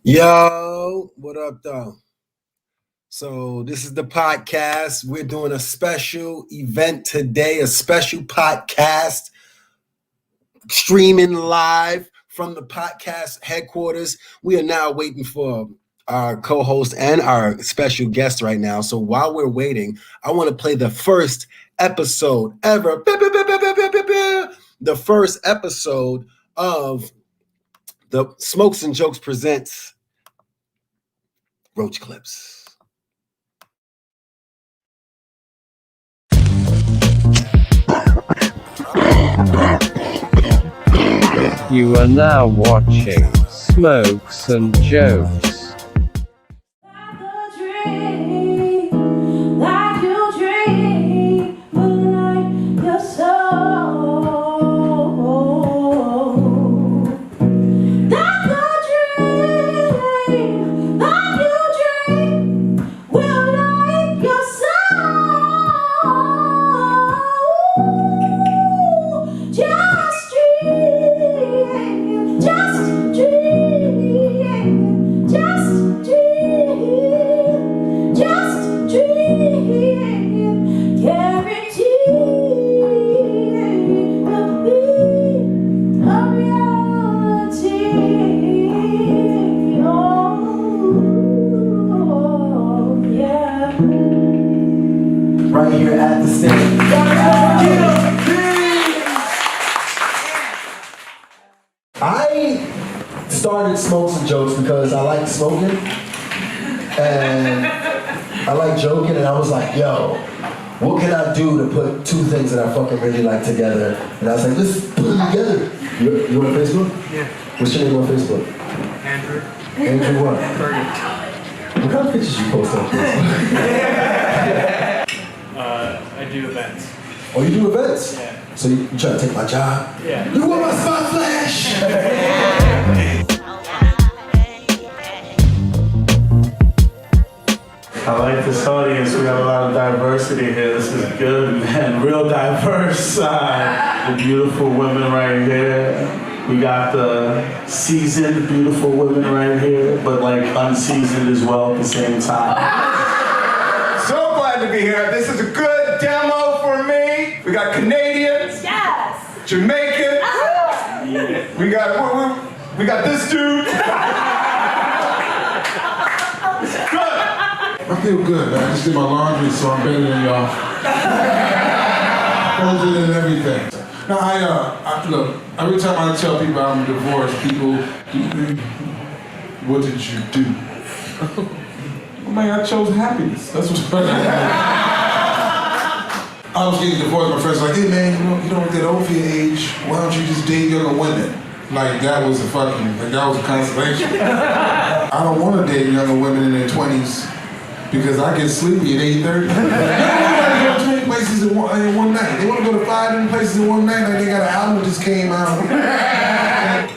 Yo, what up, though? So, this is the podcast. We're doing a special event today, a special podcast streaming live from the podcast headquarters. We are now waiting for our co-host and our special guest right now. So, while we're waiting, I want to play the first episode ever. The first episode of the Smokes and Jokes presents Roach Clips. You are now watching Smokes and Jokes. Right here at the stage. I started Smokes and Jokes because I like smoking and I like joking, and I was like, yo, what can I do to put two things that I fucking really like together? And I was like, let's put them together. You on Facebook? Yeah. What's your name on Facebook? Andrew. Andrew what? Curry. What kind of pictures you post on Facebook? I do events. Oh, you do events? Yeah. So you try to take my job? Yeah. You want my spot flash? I like this audience. We have a lot of diversity here. This is good, man. Real diverse. The beautiful women right here. We got the seasoned, beautiful women right here, but like unseasoned as well at the same time. So glad to be here. This is a good demo for me. We got Canadians. Yes. Jamaicans. We got this dude. Good. I feel good, man. I just did my laundry, so I'm better than y'all. Closer than everything. Now, I look, every time I tell people I'm divorced, people, what did you do? Well, man, I chose happiness. That's what I was getting divorced. My friends were like, hey, man, you don't get over your age. Why don't you just date younger women? Like, that was a consolation. I don't want to date younger women in their 20s. Because I get sleepy at 8:30. They don't want to go to 20 places in one night. They want to go to 5 different places in one night, like they got an album that just came out.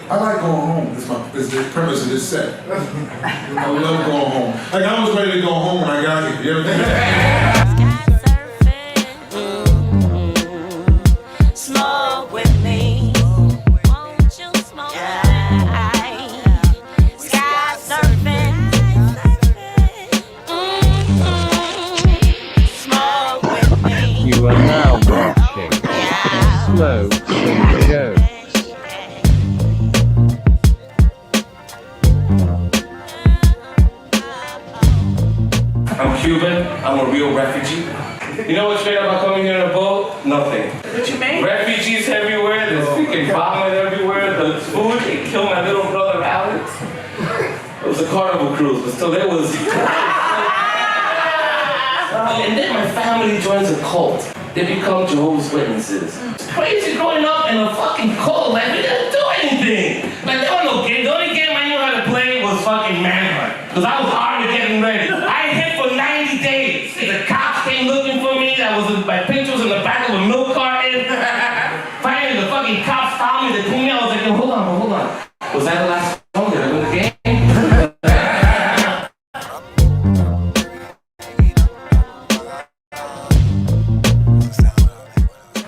I like going home. It's the premise of this set. I love going home. Like, I was ready to go home when I got here. You ever think of that? Smoke with me. Won't you smoke? Sky surfing. Smoke with me. You are now watching Smokes and Jokes. I'm Cuban. I'm a real refugee. You know what's great about coming here in a boat? Nothing. What you mean? Refugees everywhere. There's freaking vomit everywhere. The food, it killed my little brother Alex. It was a carnival cruise, but still it was. And then my family joins a cult. They become Jehovah's Witnesses. It's crazy growing up in a fucking cult. Like, we didn't do anything. Like, there was no game. The only game I knew how to play was fucking Manhunt. Because I was already getting ready. I hit for 90 days. The cops came looking for me. My picture was in the back of a milk carton. Finally, the fucking cops found me. They pulled me out. I was like, hold on. Was that the last song? Did I win the game?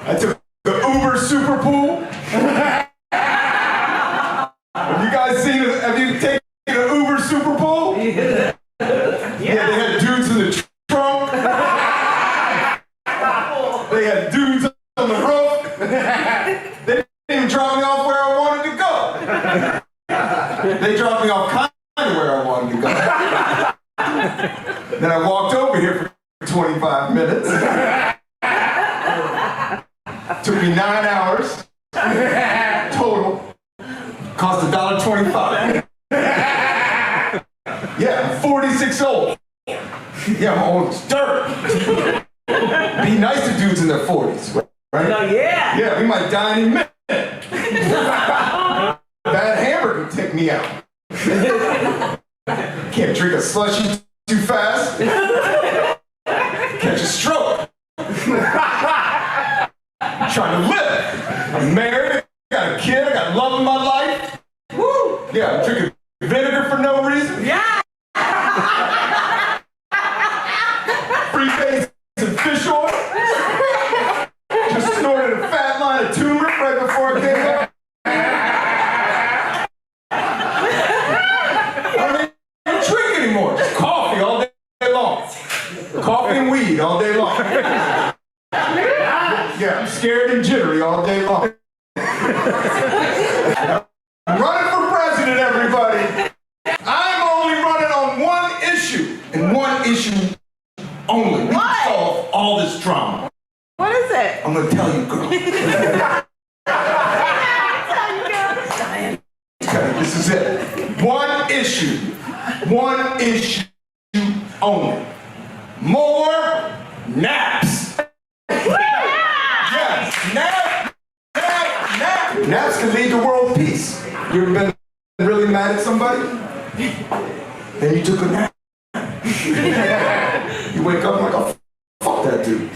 I took the Uber Super Pool. Have you guys seen it? Have you taken the Uber Super They didn't even drop me off where I wanted to go. They dropped me off kind of where I wanted to go. Then I walked over here for 25 minutes. Took me 9 hours total. Cost $1.25. Yeah, I'm 46 old. Yeah, I'm old as dirt. Be nice to dudes in their 40s, right? No, yeah. Yeah, we might die any minute. Bad hamburger can take me out. Can't drink a slushy too fast. Catch a stroke. I'm trying to live. I'm married, got a kid, I got love in my life. Woo! Yeah, I'm drinking vinegar for no reason. Yeah. Free face and fish oil. Just snorted a fat line of turmeric right before I came up. I don't even drink anymore. Just coffee all day long. Coffee and weed all day long. Yeah, I'm scared and jittery all day long. I'm running for president, everybody. I'm only running on one issue, and one issue only. We can solve all this drama. What is it? I'm gonna tell you, girl. Okay, this is it. One issue only. More naps. Yes, nap. Naps can lead to world peace. You ever been really mad at somebody? Then you took a nap. You wake up like, oh, fuck that dude.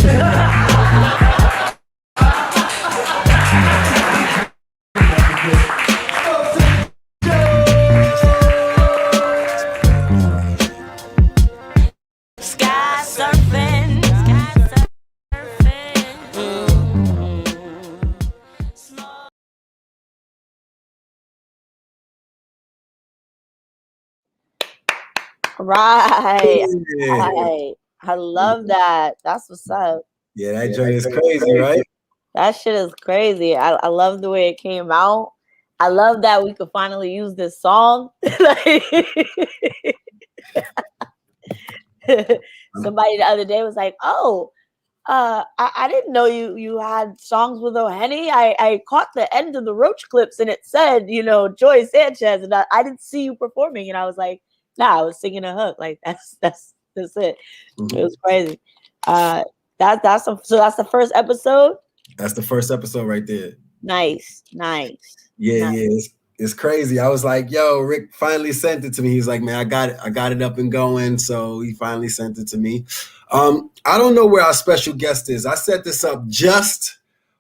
Sky surfing. Right. Yeah. Right. I love that. That's what's up. Yeah, that joint is crazy, right? That shit is crazy. I love the way it came out. I love that we could finally use this song. Like, somebody the other day was like, "Oh, I didn't know you had songs with O'Henny. I caught the end of the Roach clips and it said, Joy Sanchez, and I didn't see you performing." And I was like, "Nah, I was singing a hook. Like that's it." Mhm. It was crazy. So that's the first episode. That's the first episode right there. Nice. Yeah, it's crazy. I was like, yo, Rick finally sent it to me. He's like, man, I got it up and going. So he finally sent it to me. I don't know where our special guest is. I set this up just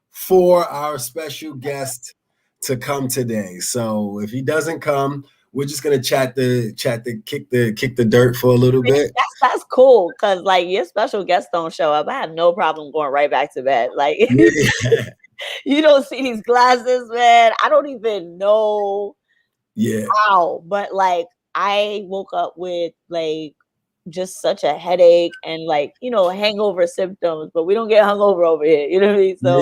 for our special guest to come today. So if he doesn't come, we're just gonna kick the dirt for a little bit. That's cool because like your special guests don't show up. I have no problem going right back to bed. Like Yeah. you don't see these glasses, man. I don't even know how, but like I woke up with like just such a headache and like hangover symptoms, but we don't get hungover over here. You know what I mean? So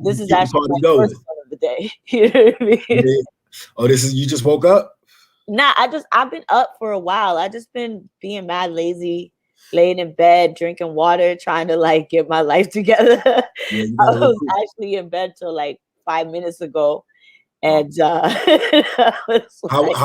this is actually my first one of the day. You know what I mean? Yeah. Oh, you just woke up? Nah, I've been up for a while. I just been being mad lazy, laying in bed, drinking water, trying to like get my life together. Yeah, I was actually in bed till like 5 minutes ago. And how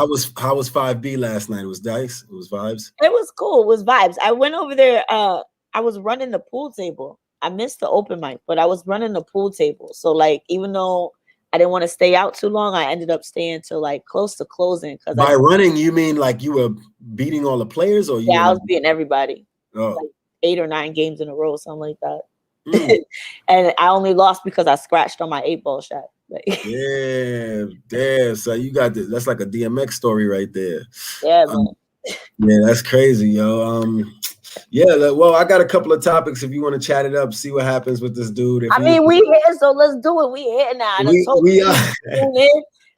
was 5B last night? It was dice? It was vibes? It was cool. It was vibes. I went over there. I was running the pool table. I missed the open mic, but I was running the pool table. So like even though I didn't want to stay out too long, I ended up staying till like close to closing. By running, you mean like you were beating all the players, or I was beating everybody. Oh. Like 8 or 9 games in a row, something like that. And I only lost because I scratched on my 8-ball shot. Like, damn. So you got that's like a DMX story right there. Yeah, man. Yeah, that's crazy, yo. Well, I got a couple of topics if you want to chat it up, see what happens with this dude. We here, so let's do it. We here now. We are.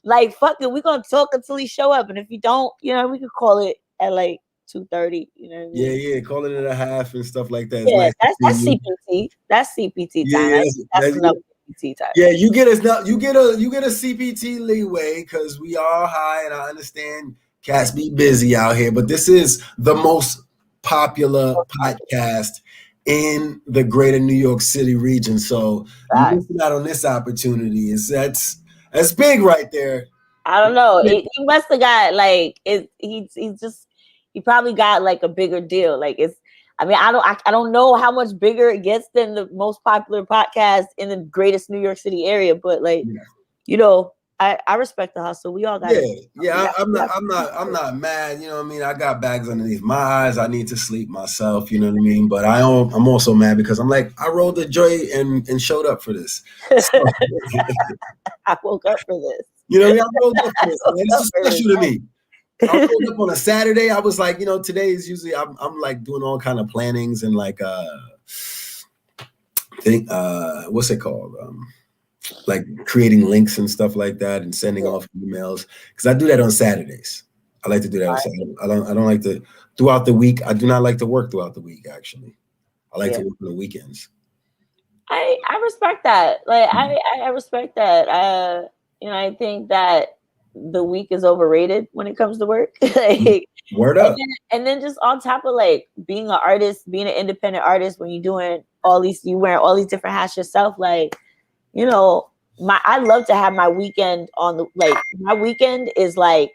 Like, fuck it, we're gonna talk until he show up, and if he don't, we could call it at like 2:30. You know what I mean? Yeah, call it at a half and stuff like that. Yeah, nice that's CPT. That's CPT time. That's enough CPT type. Yeah, you get a CPT leeway because we are high, and I understand cats be busy out here, but this is the most popular podcast in the greater New York City region. So you missing out on this opportunity. That's big right there. I don't know. He must have got like he probably got like a bigger deal. Like I don't know how much bigger it gets than the most popular podcast in the greatest New York City area, but like I respect the hustle. We all got I'm not mad. You know what I mean? I got bags underneath my eyes. I need to sleep myself. You know what I mean? But I'm also mad because I'm like, I rolled the joint and showed up for this. So, I woke up for this. You know what I mean? I rolled up for this. This is special to me. I rolled up on a Saturday. I was like, today is usually I'm like doing all kind of plannings and like what's it called? Like creating links and stuff like that and sending off emails because I do that on Saturdays. I like to do that on Saturdays. I don't like to throughout the week. I do not like to work throughout the week. Actually, I like to work on the weekends. I respect that. Like I respect that. I think that the week is overrated when it comes to work. Like, word up. And then just on top of like being an artist, being an independent artist, when you're doing you wearing all these different hats yourself, like. I love to have my weekend my weekend is like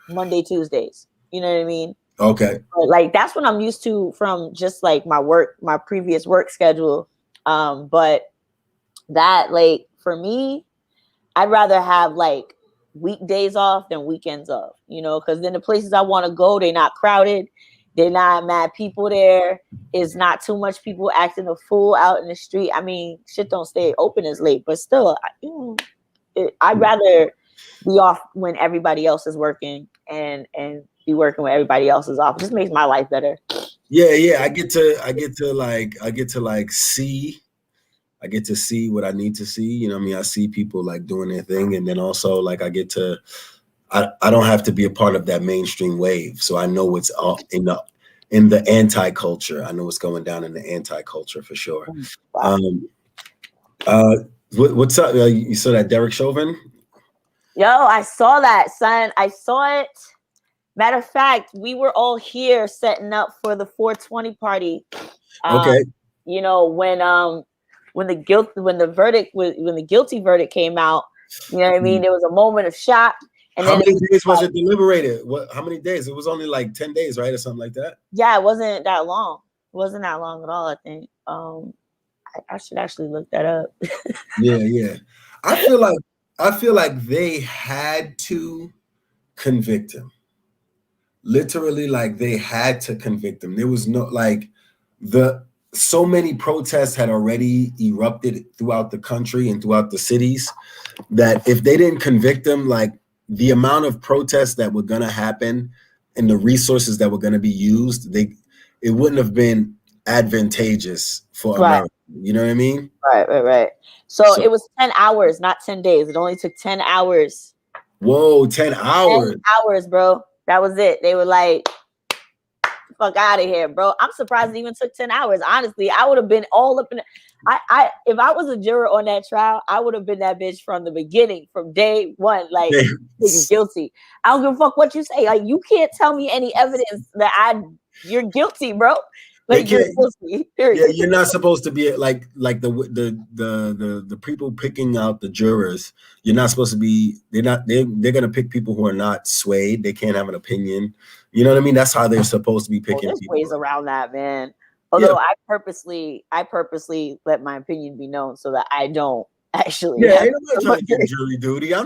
Monday, Tuesdays. You know what I mean? Okay. But, like that's what I'm used to from just like my previous work schedule. But that like for me, I'd rather have like weekdays off than weekends off, because then the places I want to go, they're not crowded. They're not mad people there. It's not too much people acting a fool out in the street. I mean, shit don't stay open as late, but still, I'd rather be off when everybody else is working and be working when everybody else is off. It just makes my life better. Yeah. I get to see what I need to see. I see people like doing their thing, and then also like I don't have to be a part of that mainstream wave. So I know what's in the anti-culture. I know what's going down in the anti-culture for sure. Wow. What's up? You saw that Derek Chauvin? Yo, I saw that, son. I saw it. Matter of fact, we were all here setting up for the 420 party. Okay. When the guilty verdict came out, you know what I mean? There was a moment of shock. And how many days was it deliberated? How many days? It was only like 10 days, right? Or something like that? Yeah, it wasn't that long. It wasn't that long at all, I think. I should actually look that up. Yeah. I feel like they had to convict him. Literally, like they had to convict him. There was no so many protests had already erupted throughout the country and throughout the cities that if they didn't convict him, like the amount of protests that were going to happen and the resources that were going to be used, it wouldn't have been advantageous for America. You know what I mean? Right. So it was 10 hours, not 10 days. It only took 10 hours. Whoa, 10 hours. 10 hours, bro. That was it. They were like, fuck out of here, bro. I'm surprised it even took 10 hours. Honestly, I would have been all up in if I was a juror on that trial, I would have been that bitch from the beginning, from day one, like guilty. I don't give a fuck what you say. Like you can't tell me any evidence that you're guilty, bro. Like you're guilty. Yeah, you're not supposed to be like the people picking out the jurors. You're not supposed to be. They're gonna pick people who are not swayed. They can't have an opinion. You know what I mean? That's how they're supposed to be picking. There's people. Ways around that, man. Although I purposely let my opinion be known so that I don't actually. Yeah, I'm not trying to get jury duty. I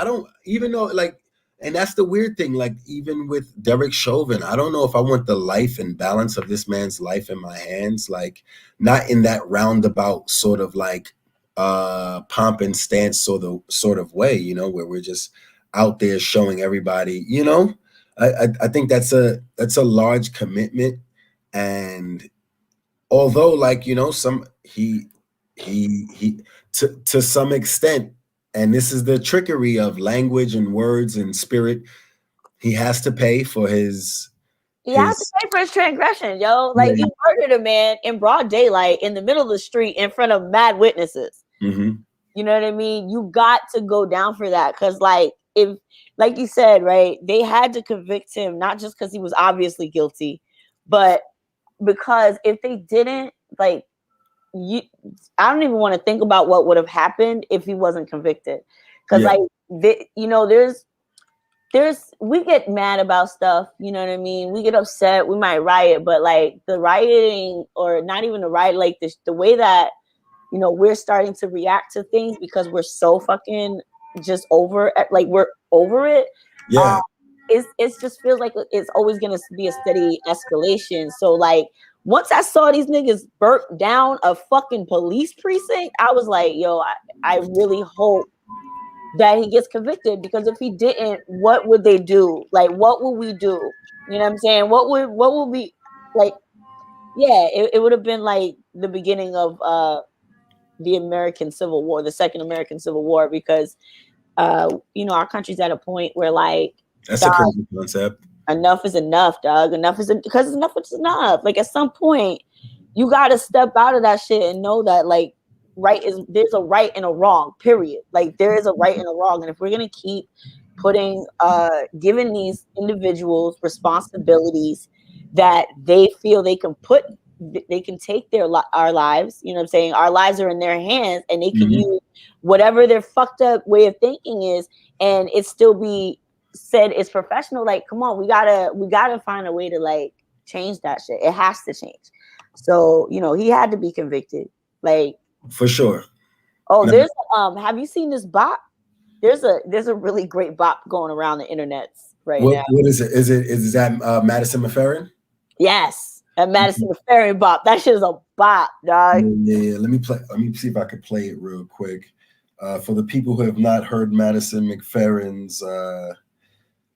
don't even know like. And that's the weird thing, like even with Derek Chauvin, I don't know if I want the life and balance of this man's life in my hands, like not in that roundabout sort of like pomp and stance sort of way, where we're just out there showing everybody, I think that's a large commitment. And although like, some he to some extent, and this is the trickery of language and words and spirit. He has to pay for his. He has to pay for his transgression, yo. Like you murdered a man in broad daylight in the middle of the street in front of mad witnesses. You know what I mean? You got to go down for that. Cause like if like you said, right, they had to convict him, not just because he was obviously guilty, but because if they didn't, like you I don't even want to think about what would have happened if he wasn't convicted. Cause like you know, there's we get mad about stuff, you know what I mean? We get upset, we might riot, but like the rioting, or not even the riot, like the way that, you know, we're starting to react to things because we're so fucking just over, like we're over it. Yeah. It's just feels like it's always gonna be a steady escalation. So like once I saw these niggas burnt down a fucking police precinct, I was like, yo, I really hope that he gets convicted, because if he didn't, what would they do? Like, what would we do? You know what I'm saying? What would be like? Yeah, it would have been like the beginning of the American Civil War, the Second American Civil War, because you know, our country's at a point where like that's a crazy concept. Enough is enough, dog. Because enough is enough. Like at some point, you got to step out of that shit and know that like there's a right and a wrong. Period. Like there is a right and a wrong, and if we're gonna keep putting giving these individuals responsibilities that they feel they can take our lives, you know what I'm saying? Our lives are in their hands, and they can use whatever their fucked up way of thinking is, and it still be said it's professional. Like, come on, we gotta find a way to like change that shit. It has to change. So, you know, he had to be convicted. Like for sure. Oh, there's have you seen this bot? There's a really great bot going around the internet right now. What is it? Is that Madison McFerrin? Yes, a Madison McFerrin bot. That shit is a bot, dog. Yeah. Let me see if I could play it real quick. For the people who have not heard Madison McFerrin's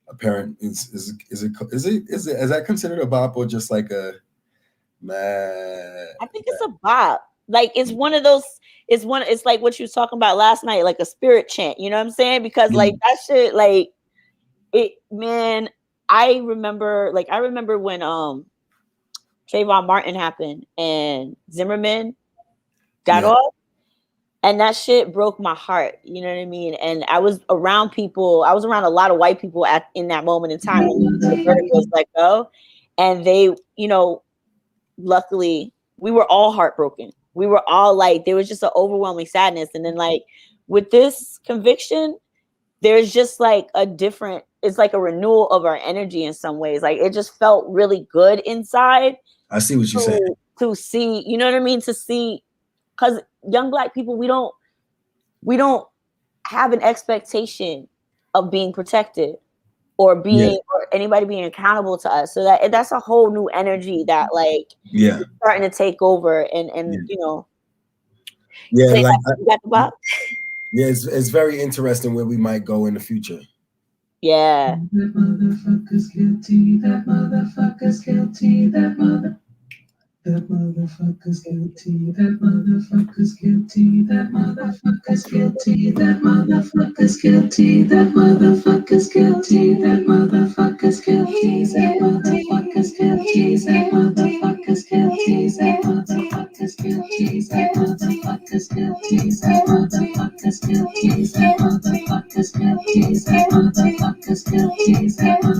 apparent is that considered a bop, or just like a I think it's a bop. Like it's one of those. It's like what you was talking about last night, like a spirit chant. You know what I'm saying? Because like that shit, like it, man. I remember when Trayvon Martin happened and Zimmerman got off, and that shit broke my heart. You know what I mean? And I was around a lot of white people in that moment in time when the verdict was let go, and they, you know, luckily we were all heartbroken. We were all like, there was just an overwhelming sadness. And then like with this conviction, there's just like it's like a renewal of our energy in some ways. Like it just felt really good inside. I see what you're saying. To see, you know what I mean? To see, because young Black people, we don't have an expectation of being protected or or anybody being accountable to us. So that's a whole new energy that like is starting to take over, and you know, like got the box. Yeah, it's very interesting where we might go in the future. Yeah. That motherfucker's guilty. That motherfucker's guilty. That motherfucker's guilty. That motherfucker's guilty. That motherfucker's guilty. That motherfucker's guilty. That motherfucker's guilty. That motherfucker's guilty. That motherfucker's guilty. That motherfucker's guilty. That motherfucker's guilty. That motherfucker's guilty. That motherfucker's guilty. That motherfucker's guilty. That motherfucker's guilty.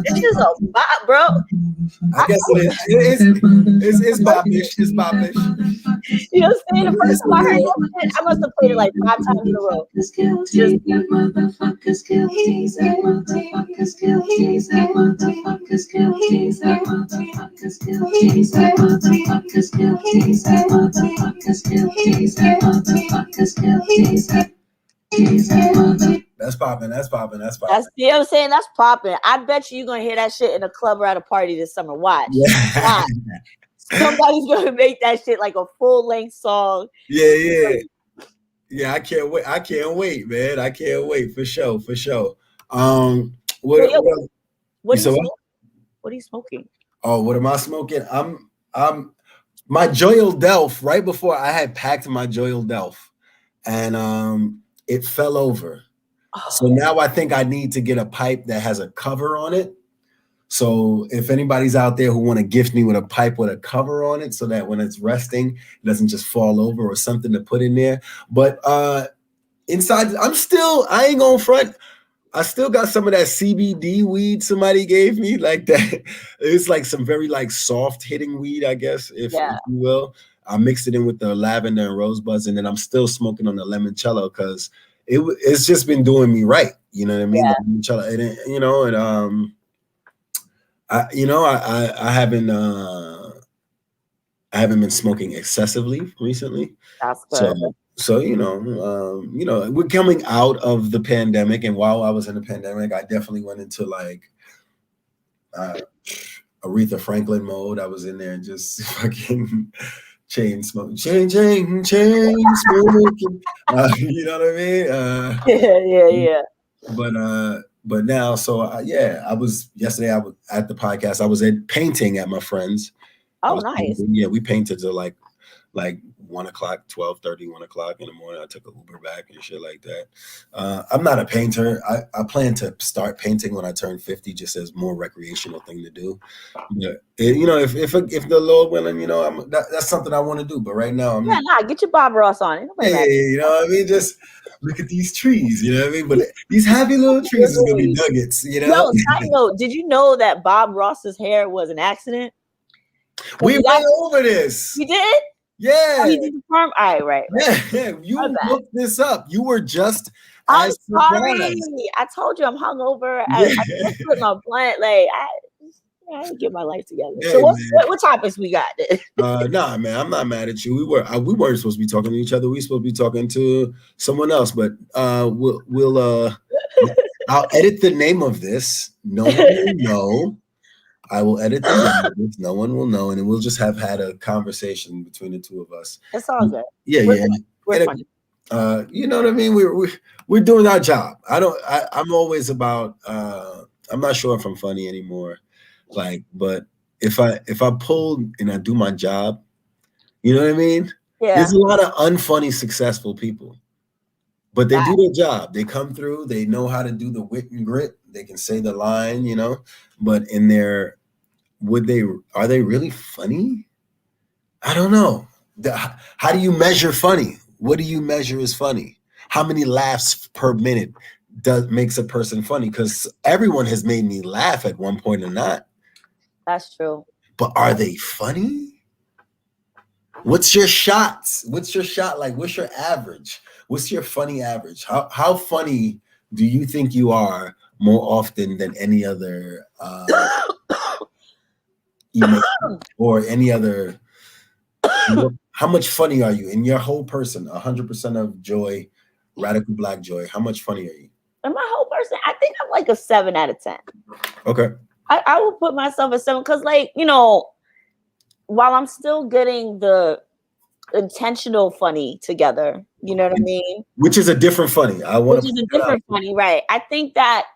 This is a bot, bro. I guess it's boppish. It's boppish. You know what I'm saying? The first time I heard that shit, I must have played it like 5 times in a row. That motherfucker's guilty. That motherfucker's guilty. That motherfucker's guilty. That motherfucker's guilty. That motherfucker's guilty. That motherfucker's guilty. That motherfucker's guilty. That's popping. You know what I'm saying? That's popping. I bet you're gonna hear that shit in a club or at a party this summer. Watch. Watch. Somebody's gonna make that shit like a full-length song. Yeah. I can't wait, man. I can't wait for sure. What are you smoking? Oh, what am I smoking? I'm my Joyal Delph. Right before I had packed my Joyal Delph, and it fell over. So now I think I need to get a pipe that has a cover on it. So if anybody's out there who want to gift me with a pipe with a cover on it so that when it's resting, it doesn't just fall over or something to put in there. But inside, I ain't gonna front. I still got some of that CBD weed somebody gave me, like that. It's like some very like soft hitting weed, I guess, if you will. I mixed it in with the lavender and rosebuds, and then I'm still smoking on the limoncello because it's just been doing me right. You know what I mean? Yeah. The limoncello, and I haven't been smoking excessively recently. That's good. So we're coming out of the pandemic, and while I was in the pandemic, I definitely went into like Aretha Franklin mode. I was in there and just fucking chain smoking. You know what I mean? Yeah. But now, I was yesterday. I was at the podcast. I was painting at my friend's. Oh, nice. Yeah, we painted till like 1 o'clock, 12:30, 1 o'clock in the morning. I took an Uber back and shit like that. I'm not a painter. I plan to start painting when I turn 50, just as more recreational thing to do. But if the Lord willing, that's something I want to do. But right now, get your Bob Ross on it. You know what I mean? Just look at these trees. You know what I mean? But these happy little trees is gonna be nuggets. You know. Yo, side note, did you know that Bob Ross's hair was an accident? We went over this. We did? Yeah. Oh, you did the perm? All right. Yeah. You looked this up. You were just I'm as sorry. surprised. I told you I'm hungover. I just put my blunt. Like I didn't get my life together. Hey, so what topics we got then? Nah, man, I'm not mad at you. We weren't supposed to be talking to each other. We were supposed to be talking to someone else. But we'll I'll edit the name of this. No one will know. I will edit the name of this. No one will know, and then we'll just have had a conversation between the two of us. It's all good. Yeah. We're funny. You know what I mean? We're doing our job. I'm always about. I'm not sure if I'm funny anymore. But if I pull and I do my job, you know what I mean? Yeah. There's a lot of unfunny, successful people, but they do their job. They come through. They know how to do the wit and grit. They can say the line, but are they really funny? I don't know. How do you measure funny? What do you measure as funny? How many laughs per minute makes a person funny? Because everyone has made me laugh at one point or not. That's true. But are they funny? What's your shots? What's your shot like? What's your average? What's your funny average? How funny do you think you are more often than any other or any other? How much funny are you in your whole person? 100% of joy, radical black joy. How much funny are you? In my whole person, I think I'm like a 7 out of 10. Okay. I will put myself at 7 because, while I'm still getting the intentional funny together, you know what I mean? Which is a different funny. Which is a different funny, right? I think that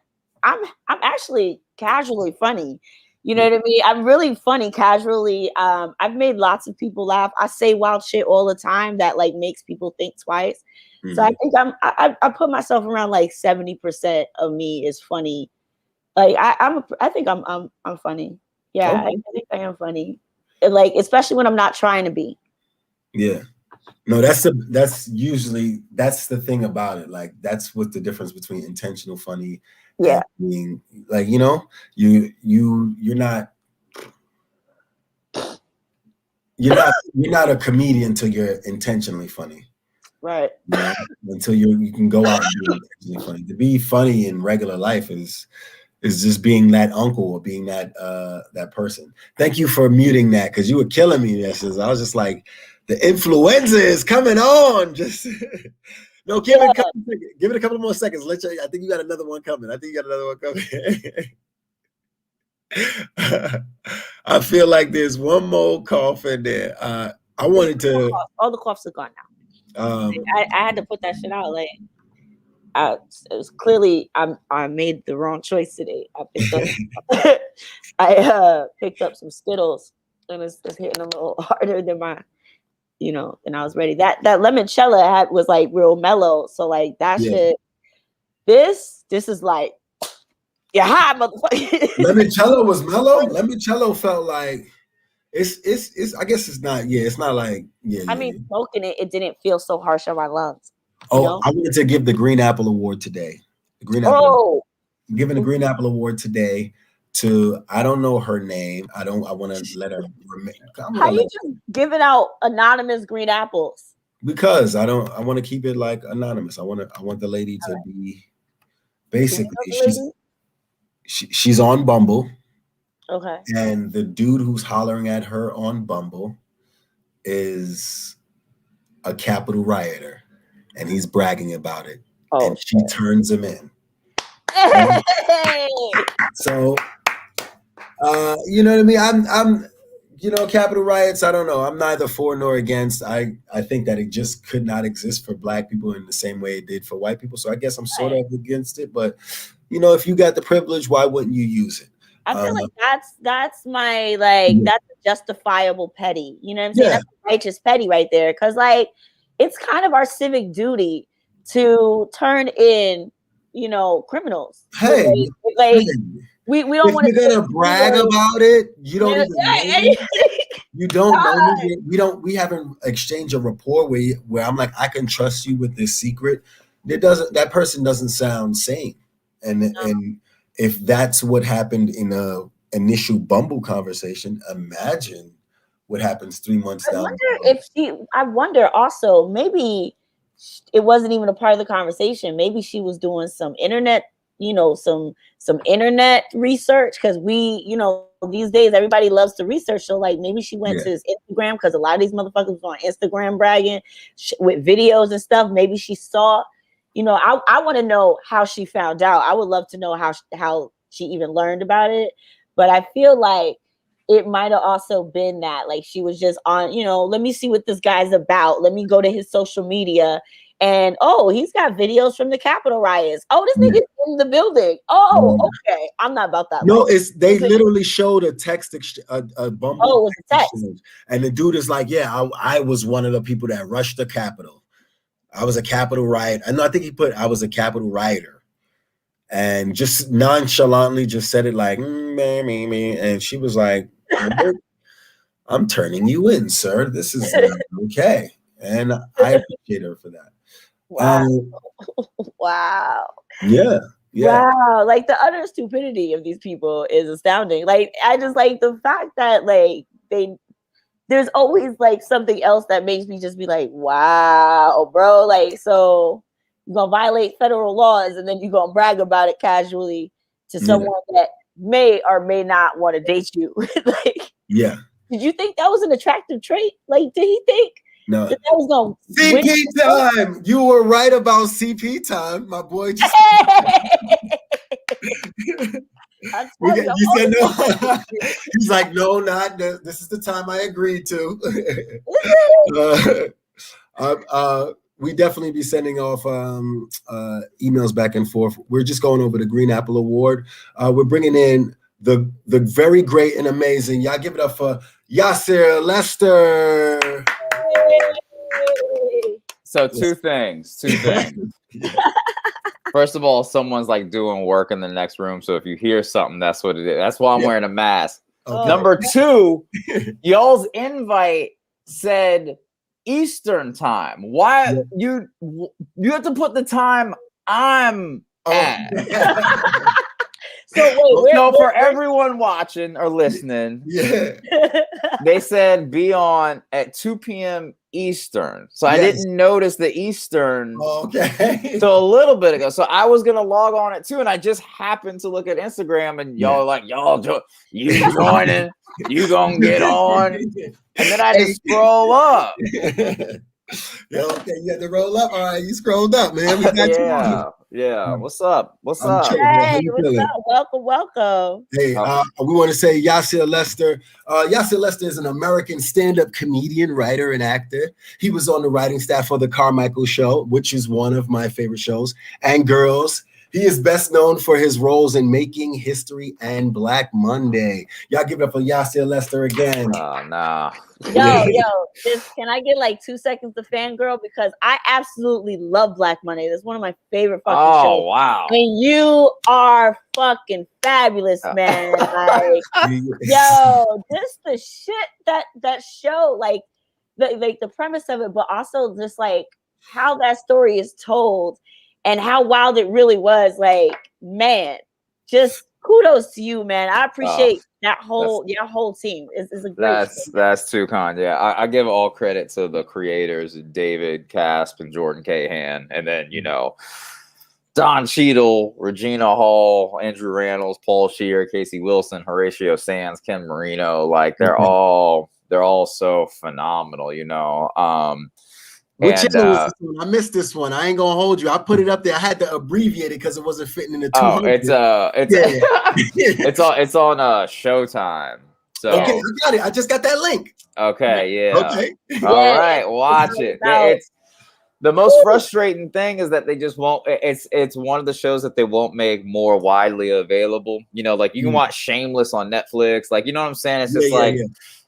I'm actually casually funny. You know what I mean? I'm really funny casually. I've made lots of people laugh. I say wild shit all the time that makes people think twice. Mm-hmm. So I think I put myself around 70% of me is funny. I think I'm funny. Yeah, okay. I think I am funny. Especially when I'm not trying to be. Yeah. No, that's usually the thing about it. That's what the difference between intentional funny. Yeah. And being you're not a comedian until you're intentionally funny. Right. Until you can go out and be intentionally funny. To be funny in regular life is just being that uncle or being that person. Thank you for muting that because you were killing me. I was just like, the influenza is coming on. Just no, give it a couple more seconds. I think you got another one coming. I feel like there's one more cough in there. I wanted to. All the coughs are gone now. I had to put that shit out. It was clearly I made the wrong choice today. I picked up some Skittles and it's hitting a little harder than than I was ready. That limoncello was real mellow. So that shit. This is Yeah, hi, motherfucker. Limoncello was mellow. Limoncello felt like it's. I guess it's not. Yeah, it's not like I mean, smoking it didn't feel so harsh on my lungs. Oh, You know? I wanted to give the Green Apple Award today. The Green Apple. Oh, I'm giving the Green Apple Award today to I don't know her name. I want to let her. How you just giving out anonymous green apples? Because I want to keep it like anonymous. I want the lady to be basically she's on Bumble. Okay. And the dude who's hollering at her on Bumble is a Capitol rioter, and he's bragging about it. Oh, and she turns him in. Hey! So, you know what I mean? I'm, Capitol riots. I don't know. I'm neither for nor against. I think that it just could not exist for Black people in the same way it did for white people. So I guess I'm sort of against it. But if you got the privilege, why wouldn't you use it? I feel like that's my that's a justifiable petty. You know what I'm saying? That's a righteous petty right there. Because it's kind of our civic duty to turn in, criminals. Hey, we don't want to. You're gonna brag about it. You don't even know me. You don't know me. We haven't exchanged a rapport where I'm like, I can trust you with this secret. That person doesn't sound sane. And if that's what happened in a initial Bumble conversation, imagine what happens 3 months down. I wonder also, maybe it wasn't even a part of the conversation. Maybe she was doing some internet, some internet research, because these days everybody loves to research. So maybe she went to his Instagram, because a lot of these motherfuckers was on Instagram bragging with videos and stuff. Maybe she saw. I want to know how she found out. I would love to know how she even learned about it. But I feel like it might have also been that she was just on, let me see what this guy's about. Let me go to his social media. And he's got videos from the Capitol riots. Oh, this nigga's in the building. Oh, okay. I'm not about that. No, they literally showed a text a Bumble. Oh, it was a text. And the dude is like, yeah, I was one of the people that rushed the Capitol. I was a Capitol riot. I think he put I was a Capitol rioter, and just nonchalantly just said it like me, and she was like, "I'm turning you in, sir. This is not okay," and I appreciate her for that. Wow! Wow! Yeah. Wow! The utter stupidity of these people is astounding. I just like the fact that there's always something else that makes me just be like, wow, bro. So you're gonna violate federal laws and then you're gonna brag about it casually to someone that may or may not want to date you. Did you think that was an attractive trait? Did he think that was gonna CP time? You were right about CP time, my boy. You said no. He's like, no, not this. This is the time I agreed to. We definitely be sending off emails back and forth. We're just going over the Green Apple Award. We're bringing in the very great and amazing. Y'all give it up for Yassir Lester. So two things. First of all, someone's doing work in the next room. So if you hear something, that's what it is. That's why I'm wearing a mask. Okay. Number two, y'all's invite said Eastern time. Why you have to put the time I'm at? So for everyone watching or listening, they said be on at 2 p.m. Eastern. So I didn't notice the Eastern till a little bit ago. So I was gonna log on at 2, and I just happened to look at Instagram, and y'all like, you joining, you gonna get on, and then I just scroll up. Okay, you had to roll up. All right, you scrolled up, man. We got Yeah. What's up? Hey, what's up? Welcome. Hey, we want to say Yassir Lester. Yassir Lester is an American stand-up comedian, writer, and actor. He was on the writing staff for The Carmichael Show, which is one of my favorite shows, and Girls, He is best known for his roles in Making History and Black Monday. Y'all give it up for Yassir Lester again. Oh, no. Yo, just can I get like 2 seconds to fangirl? Because I absolutely love Black Monday. That's one of my favorite fucking shows. Oh, wow. I mean, you are fucking fabulous, man. Like, yo, just the shit that show, like the premise of it, but also just like how that story is told and how wild it really was. Like, man, just kudos to you, man. I appreciate your whole team. It's a great show. That's too kind. Yeah, I give all credit to the creators, David Casp and Jordan Cahan, and then Don Cheadle, Regina Hall, Andrew Rannells, Paul Scheer, Casey Wilson, Horatio Sands, Ken Marino. Like they're all so phenomenal. What channel was this one? I missed this one. I ain't gonna hold you. I put it up there. I had to abbreviate it because it wasn't fitting in the 200. It's on Showtime. So okay, I got it. I just got that link. Okay, yeah. Okay. All right, watch it. It's the most frustrating thing is that they just won't. It's one of the shows that they won't make more widely available. Like you can watch Shameless on Netflix. Like you know what I'm saying? It's just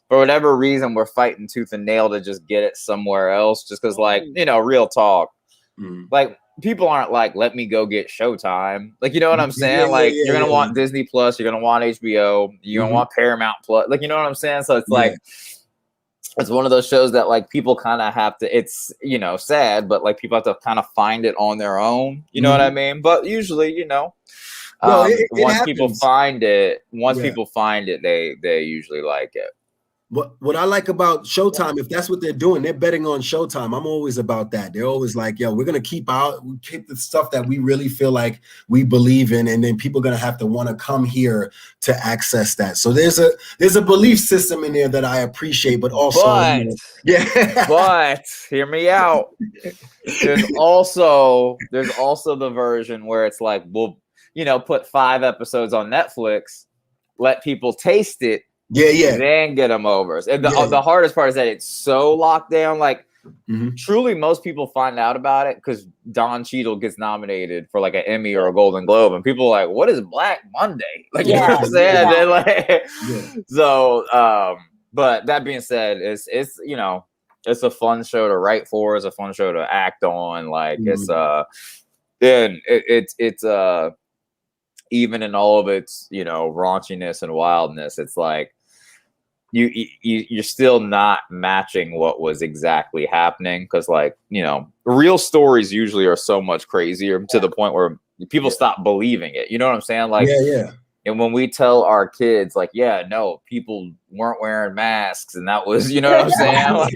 for whatever reason, we're fighting tooth and nail to just get it somewhere else. Just because, like, real talk, like people aren't like, let me go get Showtime. Like, you know what I'm saying? You're gonna want Disney Plus, you're gonna want HBO, you're gonna want Paramount Plus. Like, you know what I'm saying? So it's like, it's one of those shows that like people kind of have to. It's sad, but like people have to kind of find it on their own. You know what I mean? But usually, once people find it, they usually like it. What I like about Showtime, if that's what they're doing, they're betting on Showtime. I'm always about that. They're always like, yo, we're gonna keep the stuff that we really feel like we believe in, and then people are gonna have to want to come here to access that. So there's a belief system in there that I appreciate, but also but hear me out. There's also the version where it's like, we'll put 5 episodes on Netflix, let people taste it. Then get them over. And the hardest part is that it's so locked down. Like, truly, most people find out about it because Don Cheadle gets nominated for like an Emmy or a Golden Globe, and people are like, "What is Black Monday?" Like, you know what I'm saying? So, but that being said, it's a fun show to write for. It's a fun show to act on. Like, it's even in all of its raunchiness and wildness, it's like you're still not matching what was exactly happening, because like real stories usually are so much crazier to the point where people stop believing it. You know what I'm saying? Like and when we tell our kids like, people weren't wearing masks and that was, you know what I'm saying? Like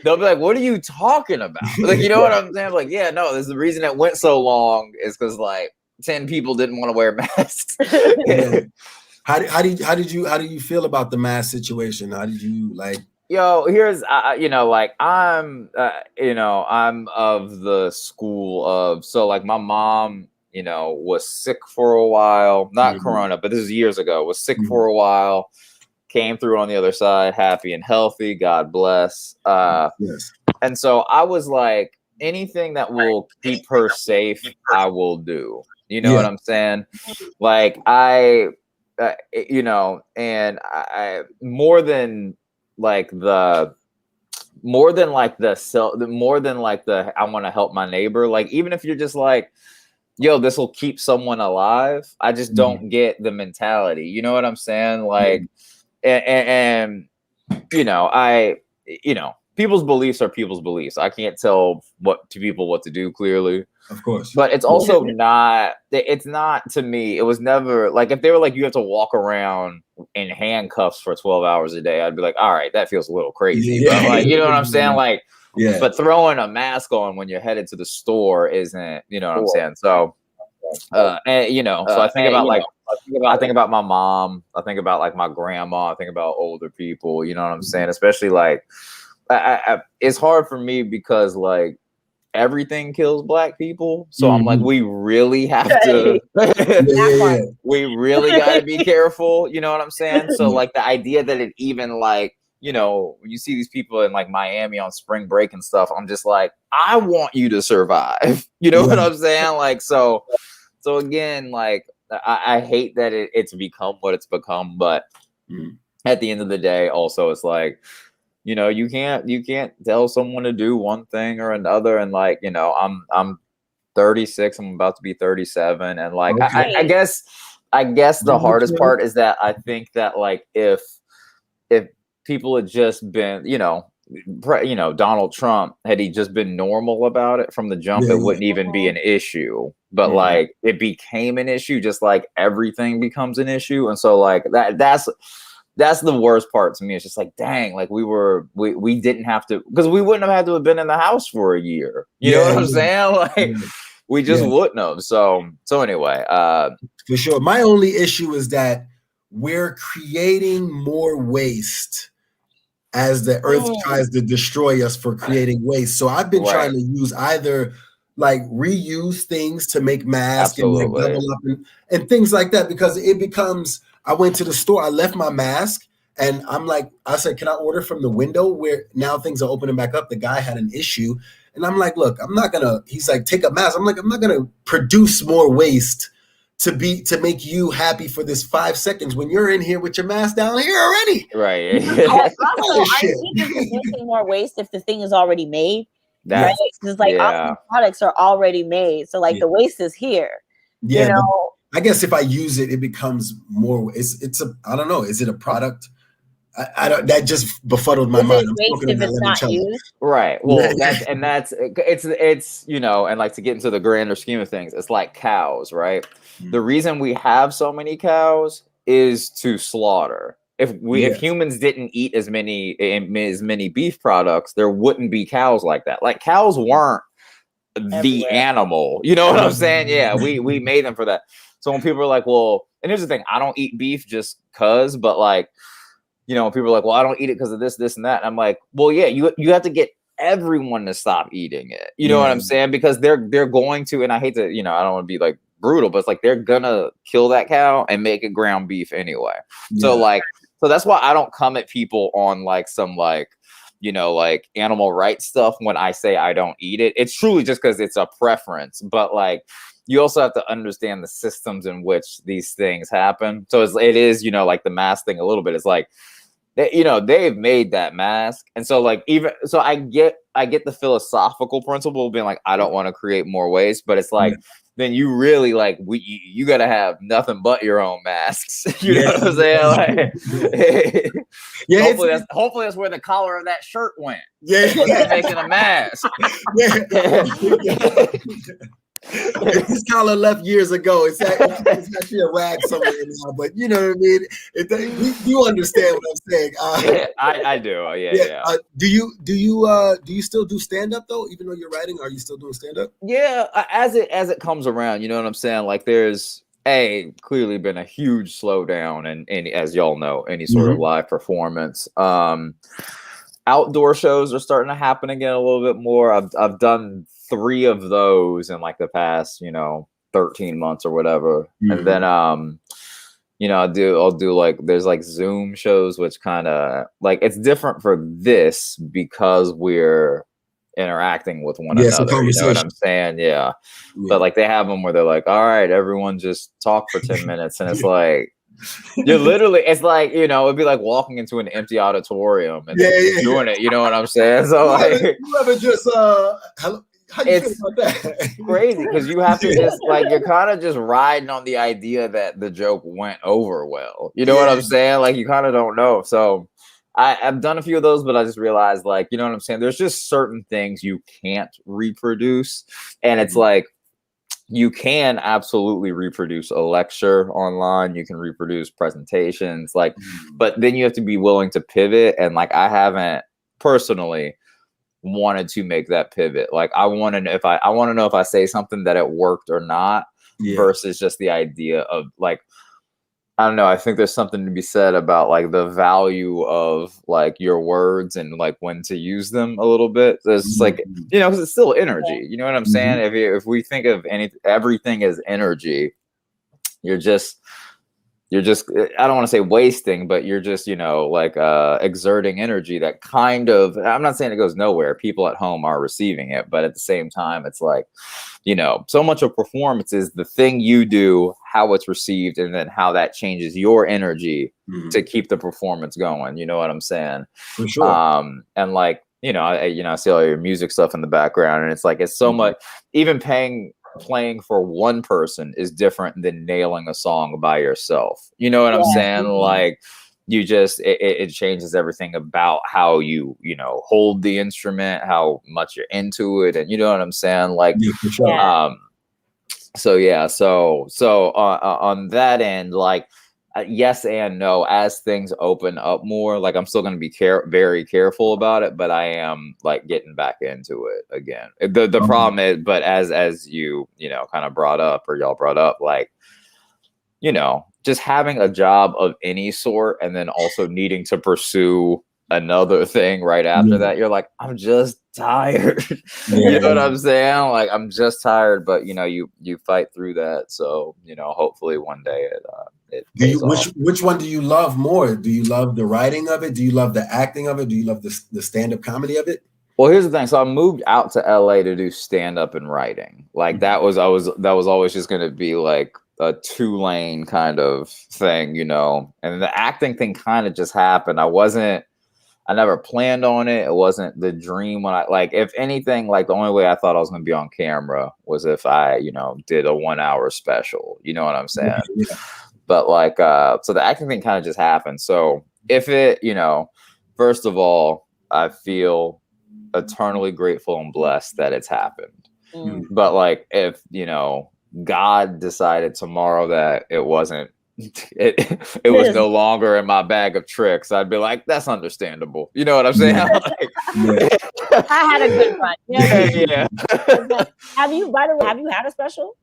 they'll be like, what are you talking about? Like, you know what I'm saying? Like, there's the reason it went so long is because like 10 people didn't want to wear masks. How did you feel about the mask situation? How did you like? Yo, here's like I'm of the school of, so like my mom was sick for a while, not corona, but this is years ago, was sick for a while, came through on the other side happy and healthy, God bless. And so I was like, anything that will keep her safe, I will do. You know what I'm saying? Like I and I more than like the I want to help my neighbor. Like, even if you're just like, yo, this will keep someone alive, I just don't get the mentality. You know what I'm saying? Like, and people's beliefs are people's beliefs. I can't tell people what to do, clearly. Of course. But it's also it's not to me. It was never like, if they were like, you have to walk around in handcuffs for 12 hours a day, I'd be like, all right, that feels a little crazy. But like, you know what I'm saying? Like, but throwing a mask on when you're headed to the store isn't, you know what I'm saying? So, and so I think about I think about my mom. I think about like my grandma. I think about older people, you know what I'm saying? Especially like, it's hard for me because like, everything kills Black people, so I'm like, we really have to we really got to be careful, you know what I'm saying? So like, the idea that it even like, when you see these people in like Miami on spring break and stuff, I'm just like, I want you to survive. You know what I'm saying? Like, so So again, like I hate that it's become what it's become, but at the end of the day, also it's like, you know, you can't tell someone to do one thing or another. And like, you know, I'm 36, I'm about to be 37, and like I guess the hardest part is that I think that like if people had just been, you know, Donald Trump, had he just been normal about it from the jump, it wouldn't even be an issue. But like it became an issue, just like everything becomes an issue. And so like that's the worst part to me. It's just like, dang, like we didn't have to, because we wouldn't have had to have been in the house for a year. You know what I'm saying? Like we just wouldn't have. So anyway, for sure. My only issue is that we're creating more waste as the earth tries to destroy us for creating waste. So I've been trying to use either like reuse things to make masks and like double up and things like that, because it becomes, I went to the store, I left my mask, and I'm like, I said, can I order from the window, where now things are opening back up? The guy had an issue. And I'm like, look, I'm not gonna, he's like, take a mask. I'm like, I'm not gonna produce more waste to make you happy for this 5 seconds when you're in here with your mask down here already. Right. Also, aren't you just producing more waste if the thing is already made? Right? Because like all products are already made. So like the waste is here. Yeah. You know? I guess if I use it, it becomes more, it's a, I don't know. Is it a product? I don't, that just befuddled my mind. Waste if it's not used? Right. Well, it's, you know, and like to get into the grander scheme of things, it's like cows, right? The reason we have so many cows is to slaughter. If humans didn't eat as many beef products, there wouldn't be cows like that. Like cows weren't the animal. You know what I'm saying? Yeah, we made them for that. So when people are like, well, and here's the thing, I don't eat beef just cause, but like, you know, people are like, well, I don't eat it because of this, this, and that. And I'm like, well, yeah, you have to get everyone to stop eating it. You know what I'm saying? Because they're going to, and I hate to, you know, I don't want to be like brutal, but it's like they're gonna kill that cow and make it ground beef anyway. So like, so that's why I don't come at people on like some like, you know, like animal rights stuff when I say I don't eat it. It's truly just because it's a preference. But like, you also have to understand the systems in which these things happen. So it is, you know, like the mask thing a little bit. It's like, you know, they've made that mask. And so like, even, so I get the philosophical principle of being like, I don't want to create more waste, but it's like, then you really like, you got to have nothing but your own masks. You know what I'm saying? Like, hopefully that's where the collar of that shirt went. Making a mask. If this collar left years ago, it's actually a rag somewhere now. But you know what I mean. You understand what I'm saying? I do. Yeah. Do you still do stand up though? Even though you're writing, are you still doing stand up? Yeah, as it comes around. You know what I'm saying? Like there's clearly been a huge slowdown in as y'all know, any sort of live performance. Outdoor shows are starting to happen again a little bit more. I've done 3 of those in like the past, you know, 13 months or whatever. And then you know, I'll do like there's like Zoom shows, which kind of like it's different for this because we're interacting with one another. You know what I'm saying? Yeah. But like they have them where they're like, all right, everyone just talk for 10 minutes. And it's like, you're literally, it's like, you know, it'd be like walking into an empty auditorium and doing it. You know what I'm saying? So like, you ever just how you feel about that? Crazy because you have to just like you're kind of just riding on the idea that the joke went over well. You know what I'm saying? Like you kind of don't know. So I've done a few of those, but I just realized like, you know what I'm saying? There's just certain things you can't reproduce. And it's like you can absolutely reproduce a lecture online. You can reproduce presentations, like, but then you have to be willing to pivot. And like I haven't personally wanted to make that pivot. Like I want to know if I say something that it worked or not versus just the idea of like, I don't know. I think there's something to be said about like the value of like your words and like when to use them a little bit. There's like, you know, because it's still energy. You know what I'm saying? If we think of everything as energy, you're just, you're just, I don't want to say wasting, but you're just, you know, like exerting energy that kind of, I'm not saying it goes nowhere. People at home are receiving it, but at the same time, it's like, you know, so much of performance is the thing you do, how it's received, and then how that changes your energy to keep the performance going. You know what I'm saying? For sure. And like, you know, I see all your music stuff in the background, and it's like, it's so much, even playing for one person is different than nailing a song by yourself. You know what I'm saying? Like, you just, it changes everything about how you know, hold the instrument, how much you're into it, and you know what I'm saying? Like, for sure. So yeah, so on that end, like, yes and no. As things open up more, like, I'm still going to be very careful about it, but I am like getting back into it again. The problem is, but as you know, kind of brought up, or y'all brought up, like, you know, just having a job of any sort and then also needing to pursue another thing right after that, you're like, I'm just tired. You know what I'm saying? Like, I'm just tired, but you know, you fight through that. So, you know, hopefully one day it which one do you love more? Do you love the writing of it? Do you love the acting of it? Do you love the stand-up comedy of it? Well, here's the thing. So I moved out to LA to do stand-up and writing. Like, that was always just going to be like a 2-lane kind of thing, you know. And the acting thing kind of just happened. I never planned on it. It wasn't the dream when like, if anything, like, the only way I thought I was going to be on camera was if I, you know, did a 1-hour special. You know what I'm saying? Yeah. But like, so the acting thing kind of just happened. So if it, you know, first of all, I feel eternally grateful and blessed that it's happened. But like, if, you know, God decided tomorrow that it wasn't, it was no longer in my bag of tricks, I'd be like, that's understandable. You know what I'm saying? Like, I had a good run. Yeah. Have you, by the way, have you had a special?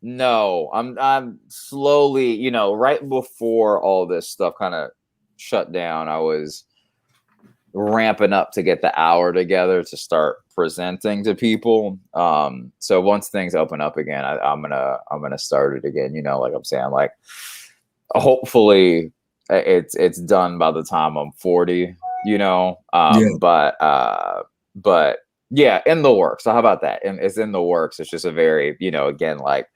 No, I'm slowly, you know, right before all this stuff kind of shut down, I was ramping up to get the hour together to start presenting to people. So once things open up again, I'm gonna start it again. You know, like I'm saying, like, hopefully it's done by the time I'm 40. You know, but yeah, in the works. So how about that? And it's in the works. It's just a very, you know, again, like,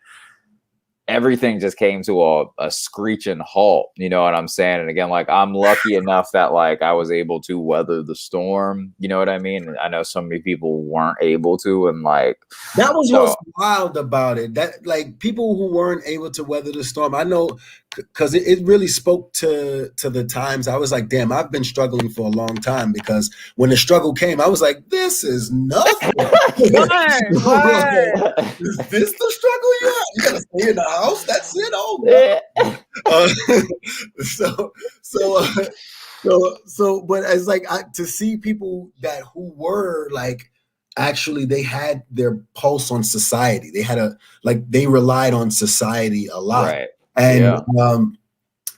everything just came to a screeching halt. You know what I'm saying? And again, like, I'm lucky enough that like I was able to weather the storm. You know what I mean? I know so many people weren't able to, and like, that was what's wild about it. That, like, people who weren't able to weather the storm, I know, because it really spoke to the times. I was like, damn, I've been struggling for a long time, because when the struggle came, I was like, this is nothing. Is this the struggle you have? You gotta stay in the house? That's it? Oh, so but it's like, to see people who were like, actually, they had their pulse on society. They had they relied on society a lot. Right. And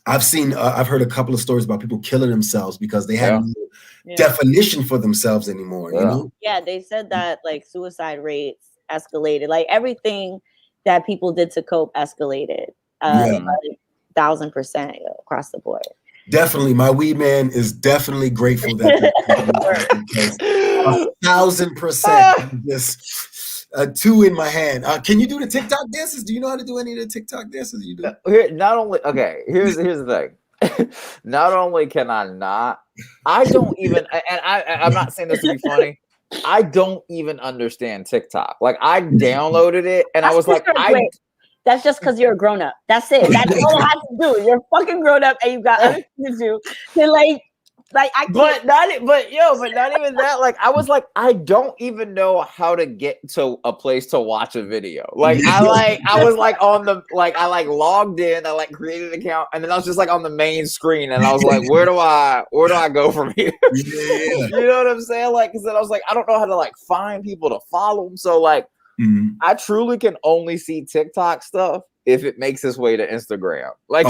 I've heard a couple of stories about people killing themselves because they had no definition for themselves anymore. You know? Yeah, they said that like suicide rates escalated. Like, everything that people did to cope escalated 1,000% across the board. Definitely, my weed man is definitely grateful that 1,000%. Just 2 in my hand. Can you do the TikTok dances? Do you know how to do any of the TikTok dances you do? Here's the thing. Not only can I not, I don't even, and I'm not saying this to be funny, I don't even understand TikTok. Like, I downloaded it and I was like, that's just because you're a grown up. That's it. That's all I have to do. You're fucking grown up and you've got other things to do. So like I can't. But not even that. Like, I was like, I don't even know how to get to a place to watch a video. Like, I was like on the, like, I like logged in, I like created an account, and then I was just like on the main screen, and I was like, where do I go from here? You know what I'm saying? Like, because then I was like, I don't know how to like find people to follow them. So like, I truly can only see TikTok stuff if it makes its way to Instagram. Like,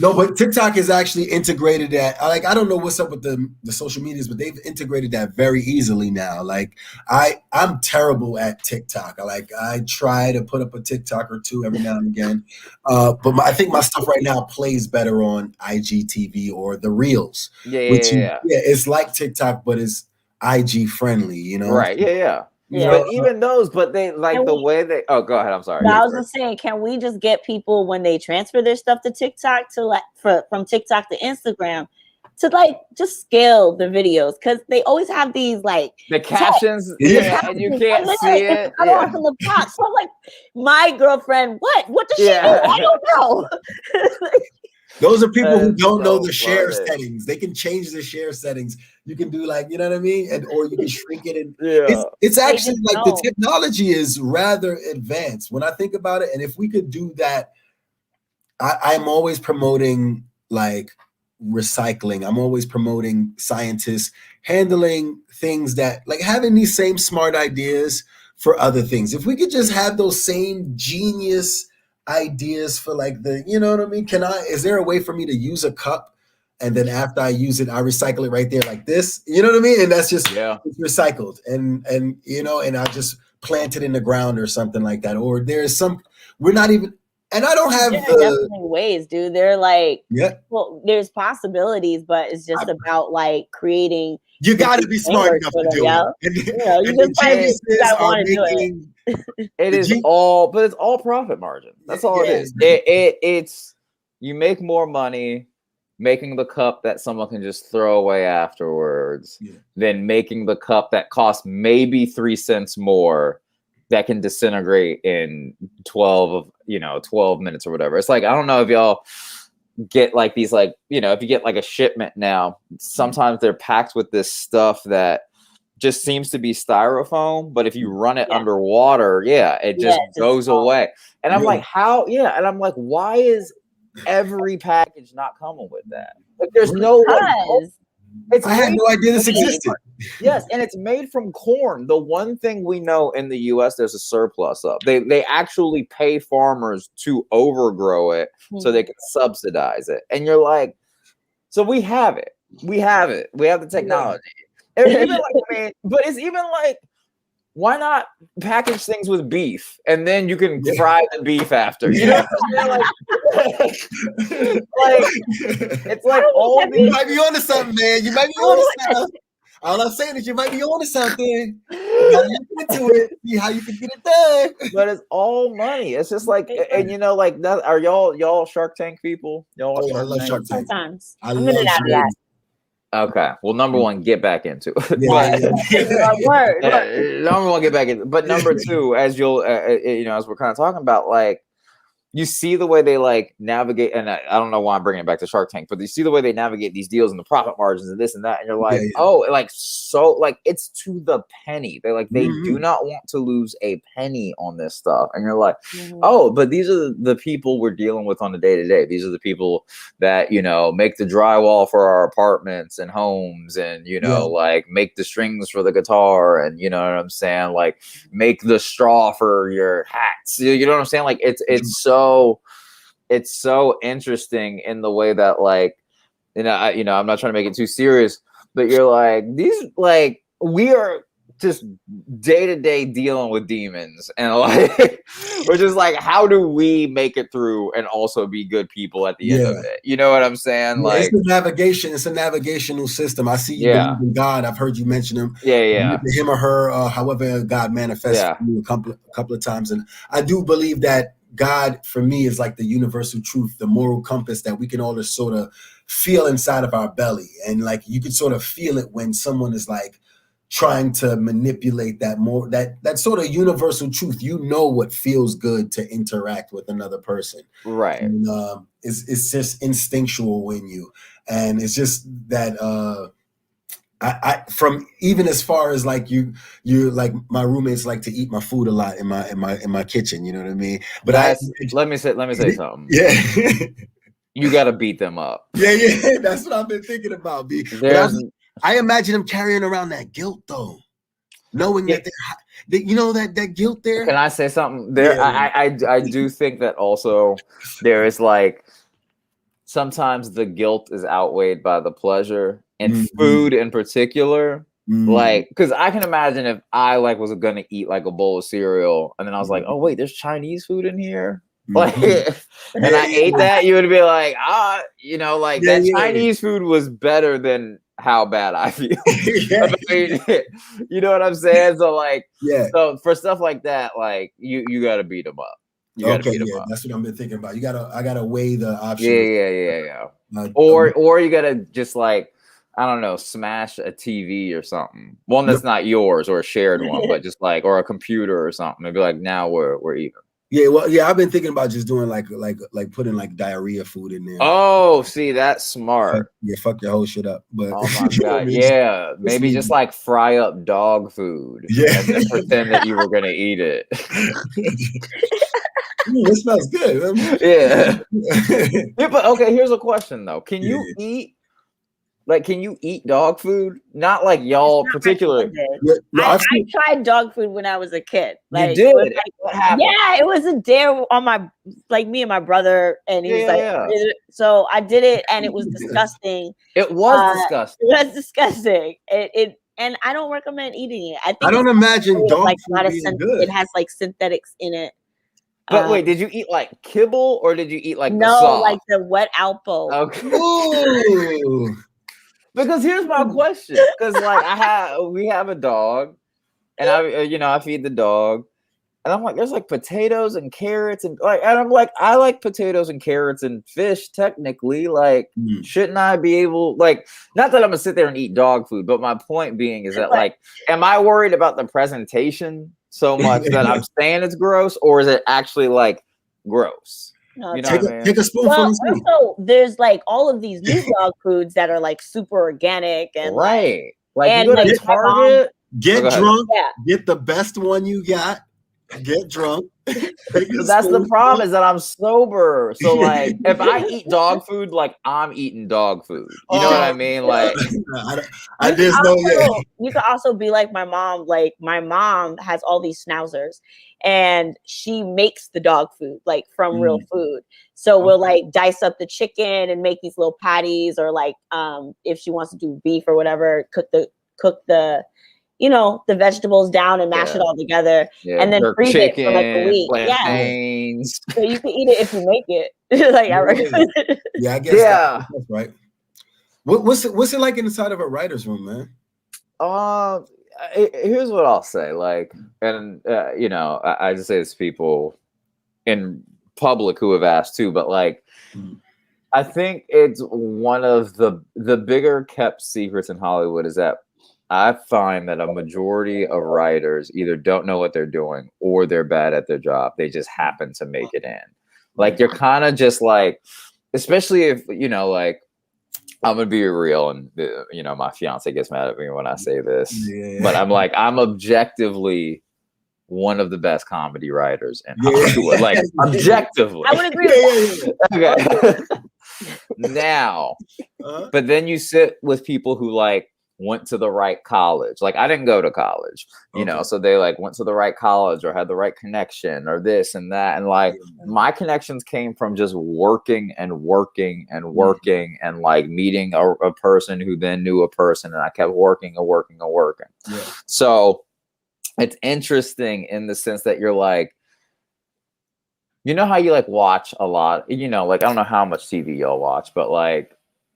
No, but TikTok is actually integrated that. Like, I don't know what's up with the social medias, but they've integrated that very easily now. Like, I'm terrible at TikTok. I try to put up a TikTok or two every now and again, but I think my stuff right now plays better on IGTV or the Reels. Yeah. It's like TikTok, but it's IG friendly. You know, right? Yeah. But even those, but they like the way they. Oh, go ahead. I'm sorry. No, I was just saying, can we just get people when they transfer their stuff to TikTok to like from TikTok to Instagram to like just scale the videos because they always have these like the captions, and you can't see it. I don't from the box. So I'm like, my girlfriend, what does she do? I don't know. Those are people who don't know the share settings. They can change the share settings. You can do like, you know what I mean? Or you can shrink it. And it's actually like the technology is rather advanced when I think about it. And if we could do that, I'm always promoting like recycling. I'm always promoting scientists handling things that like having these same smart ideas for other things. If we could just have those same genius ideas for like you know what I mean? Is there a way for me to use a cup and then after I use it, I recycle it right there like this? You know what I mean? And that's just it's recycled and you know, and I just plant it in the ground or something like that. Or there's we're not even, and I don't have definitely ways, dude. They're like, well, there's possibilities, but it's just about like creating. You got to be smart enough to do it. You just want to do it. It's all profit margin. That's all it is. It's you make more money making the cup that someone can just throw away afterwards than making the cup that costs maybe 3 cents more that can disintegrate in 12 minutes or whatever. It's like, I don't know if y'all get like these, like, you know, if you get like a shipment now, sometimes they're packed with this stuff that just seems to be styrofoam, but if you run it underwater, it just goes away. And I'm like, how? Yeah. And I'm like, why is every package not coming with that? Like, there's no I had no idea this existed. Yes, and it's made from corn. The one thing we know in the US there's a surplus of. They actually pay farmers to overgrow it so they can subsidize it. And you're like, so we have it. We have the technology. Even like, I mean, but it's even like, why not package things with beef and then you can fry the beef after? You know what I'm saying? Like it's like you might be onto something, man. You might be onto something. All I'm saying is you might be onto something. You gotta look into it, see how you can get it done. But it's all money. It's just like, and you know, like that. Are y'all Shark Tank people? Y'all I love Shark Tank. Sometimes I love Shark Tank. Okay. Well, number one, get back into it. Word. Number one, get back into it. But number two, as you'll, as we're kind of talking about, like, you see the way they like navigate, and I don't know why I'm bringing it back to Shark Tank, but you see the way they navigate these deals and the profit margins and this and that, and you're like, oh, like so, like it's to the penny. They do not want to lose a penny on this stuff, and you're like, oh, but these are the people we're dealing with on a day to day. These are the people that make the drywall for our apartments and homes, and like make the strings for the guitar, and you know what I'm saying, like make the straw for your hats. You know what I'm saying? Like it's so interesting in the way that, like, I'm not trying to make it too serious, but you're like, these, like, we are just day to day dealing with demons, and like we're just like, how do we make it through and also be good people at the end of it? You know what I'm saying? Like, it's a navigation. It's a navigational system. I see you believe in God. I've heard you mention him. Him or her, however God manifests you a couple of times, and I do believe that God, for me, is like the universal truth, the moral compass that we can all just sort of feel inside of our belly. And like, you can sort of feel it when someone is like trying to manipulate that sort of universal truth. You know what feels good to interact with another person. Right. And, it's just instinctual in you. And it's just that, I from even as far as like you're like, my roommates like to eat my food a lot in my kitchen, you know what I mean? But let me say something. Yeah. You got to beat them up. Yeah, that's what I've been thinking about. I imagine them carrying around that guilt though, knowing that that guilt there. Can I say something there? I do think that also there is like, sometimes the guilt is outweighed by the pleasure, and food in particular. Like, because I can imagine if I like was gonna eat like a bowl of cereal, and then I was like, oh wait, there's Chinese food in here. Like, and I ate that, you would be like, you know, like that Chinese food was better than how bad I feel. I mean, you know what I'm saying? So like, so for stuff like that, like you gotta beat them up. You gotta beat them up. That's what I've been thinking about. I gotta weigh the options. Yeah. Or you gotta just like, I don't know, smash a TV or something. One that's not yours or a shared one, but just like, or a computer or something. Maybe like now we're even. Yeah, well, I've been thinking about just doing like putting like diarrhea food in there. Oh, see, that's smart. Yeah, fuck your whole shit up. But oh my god, yeah, maybe just like fry up dog food. Yeah, and then pretend that you were gonna eat it. It smells good. Yeah, but okay, here's a question though: Can you eat? Like, can you eat dog food? Not like y'all particularly. I tried dog food when I was a kid. Like, you did? Like, what happened? Yeah, it was a dare on my, like me and my brother, and he was like, so I did it, and it was disgusting. It was disgusting. It was disgusting. And I don't recommend eating it. I don't imagine dog like food being good. It has like synthetics in it. But wait, did you eat like kibble or did you eat like the no, sauce? like the wet Alpo? Okay. Ooh. Because here's my question. Because like we have a dog, and I feed the dog, and I'm like, there's like potatoes and carrots and like, and I'm like, I like potatoes and carrots and fish technically. Like, shouldn't I be able, like, not that I'm gonna sit there and eat dog food, but my point being is that like, am I worried about the presentation so much that I'm saying it's gross, or is it actually like gross? No, you know what I mean? Take a spoonful and see. Also, there's like all of these new dog foods that are like super organic and like and you go to like Target, get drunk, get the best one you got, get drunk. That's the problem, is that I'm sober. So like if I eat dog food, like I'm eating dog food. You know what I mean? Like I just know you can also be like my mom. Like my mom has all these schnauzers, and she makes the dog food like from real food. So we'll like dice up the chicken and make these little patties, or like if she wants to do beef or whatever, cook the you know, the vegetables down and mash it all together, and then freeze it for like a week. Plantains. So you can eat it if you make it. Like I recommend. Yeah, I guess that's right. What's it like inside of a writer's room, man? Here's what I'll say. Like, and you know, I just say this to people in public who have asked too, but like, I think it's one of the bigger kept secrets in Hollywood is that I find that a majority of writers either don't know what they're doing or they're bad at their job. They just happen to make it in. Like, you're kind of just like, especially if, you know, like, I'm going to be real, and, you know, my fiance gets mad at me when I say this, but I'm like, I'm objectively one of the best comedy writers in Hollywood. Like, objectively. I would agree with that. Okay. Now, but then you sit with people who like went to the right college. Like, I didn't go to college, you know, so they like went to the right college or had the right connection or this and that. And like my connections came from just working and working and working and like meeting a person who then knew a person, and I kept working and working and working. So it's interesting in the sense that you're like, you know how you like watch a lot, you know, like I don't know how much TV y'all watch, but like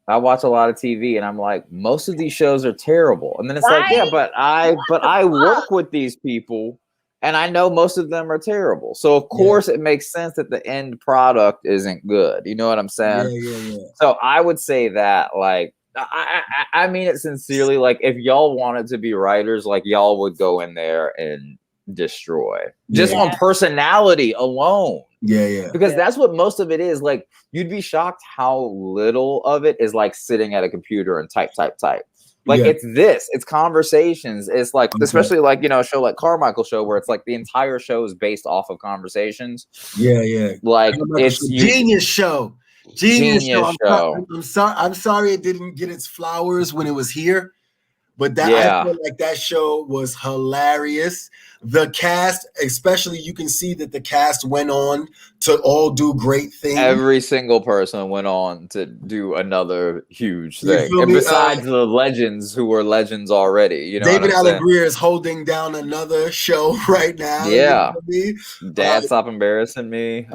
I watch a lot of TV, and I'm like, most of these shows are terrible. And then it's like, yeah, but I work with these people, and I know most of them are terrible. So of course it makes sense that the end product isn't good. You know what I'm saying? So I would say that, like, I mean it sincerely. Like, if y'all wanted to be writers, like y'all would go in there and destroy just on personality alone. Because that's what most of it is. Like, you'd be shocked how little of it is like sitting at a computer and type. Like it's conversations. It's like, especially like, you know, a show like Carmichael Show, where it's like the entire show is based off of conversations. Like, it's genius show. Genius show. I'm sorry it didn't get its flowers when it was here. But that I feel like that show was hilarious. the cast, especially, you can see that the cast went on to all do great things. Every single person went on to do another huge thing. And besides the legends who were legends already, you know, David Allen Greer is holding down another show right now. Yeah. You know Dad, stop embarrassing me.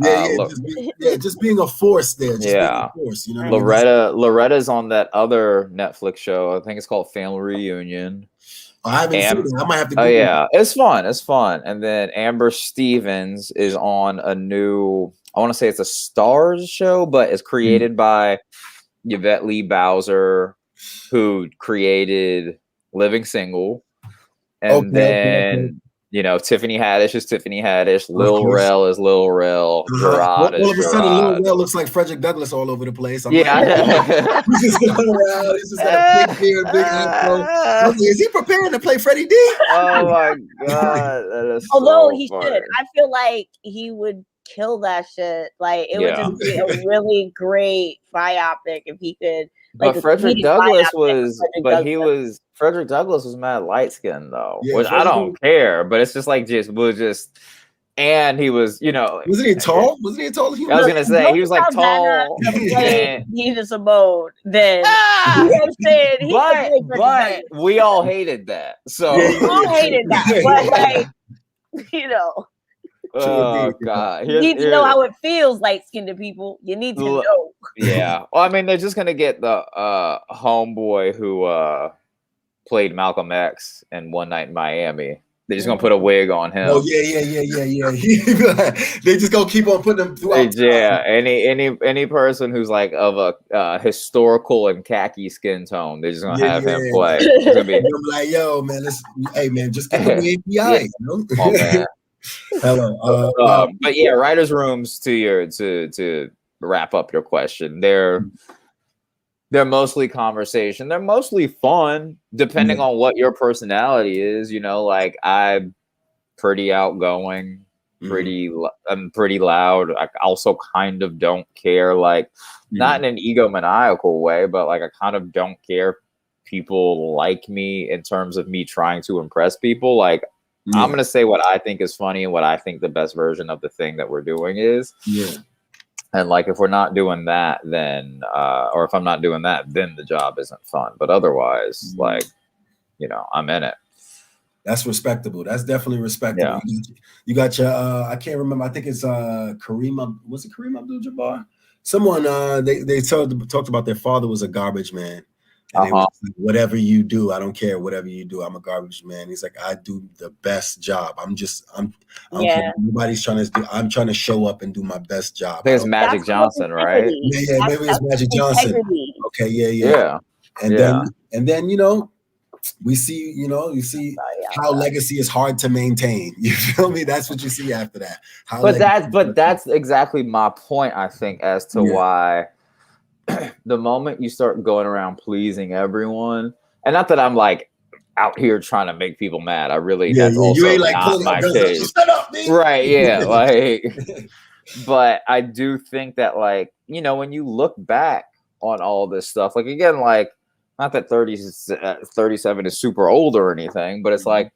Just being a force there. Just being a force, you know. Loretta's on that other Netflix show. I think it's called Family Reunion. I haven't seen it. I might have to. Oh yeah, it's fun. It's fun. And then Amber Stevens is on a new, I want to say it's a Stars show, but it's created by Yvette Lee Bowser, who created Living Single. And then you know, Tiffany Haddish is Tiffany Haddish. Lil Rel is Lil Rel. Gerard is all of a sudden, Gerard. Lil Rel looks like Frederick Douglass all over the place. I know. He's just going around. He's just got a big beard, big afro. Is he preparing to play Freddie D? Oh my god! That is Although so he funny. should, I feel like he would kill that shit. Like it would just be a really great biopic if he could. Like, But Frederick Douglass Frederick Douglass was mad light skinned though, which I don't care. But it's just like and he was, you know, wasn't he tall? Wasn't he a tall human? I was gonna say he was like tall. Nina Simone. Then you know what I'm saying? But we all hated that. So we all hated that. But like, you know. Oh god! You need to know how it feels, light-skinned people. You need to know. Yeah. Well, I mean, they're just gonna get the homeboy who played Malcolm X in One Night in Miami. They're just gonna put a wig on him. Oh yeah. They just gonna keep on putting them throughout. Yeah. Any person who's like of a historical and khaki skin tone, they're just gonna have him play. It's gonna be I'm like, yo, man, hey man, just get the API. Yeah. You know? Oh man. Hello. But yeah, writers' rooms to wrap up your question. They're mostly conversation. They're mostly fun, depending on what your personality is. You know, like I'm pretty outgoing, I'm pretty loud. I also kind of don't care, like not in an egomaniacal way, but like I kind of don't care people like me in terms of me trying to impress people. Like I'm going to say what I think is funny and what I think the best version of the thing that we're doing is. Yeah. And like, if we're not doing that, then, or if I'm not doing that, then the job isn't fun. But otherwise, like, you know, I'm in it. That's respectable. That's definitely respectable. Yeah. You got your, I can't remember. I think it's was it Kareem Abdul-Jabbar? Someone, they talked about their father was a garbage man. And they was like, whatever you do, I don't care. Whatever you do, I'm a garbage man. He's like, I do the best job. I don't care what nobody's trying to do. I'm trying to show up and do my best job. I think it's Magic Johnson, right? Yeah, maybe it's Magic Johnson. Okay, yeah. And then, you know, you see how legacy is hard to maintain. You feel me? That's what you see after that. But that's exactly my point, I think, as to why the moment you start going around pleasing everyone, and not that I'm like out here trying to make people mad. I really that's also you ain't like not my case. Shut up, man. Right? Yeah, like. But I do think that, like, you know, when you look back on all this stuff, like again, like not that 37 is super old or anything, but it's like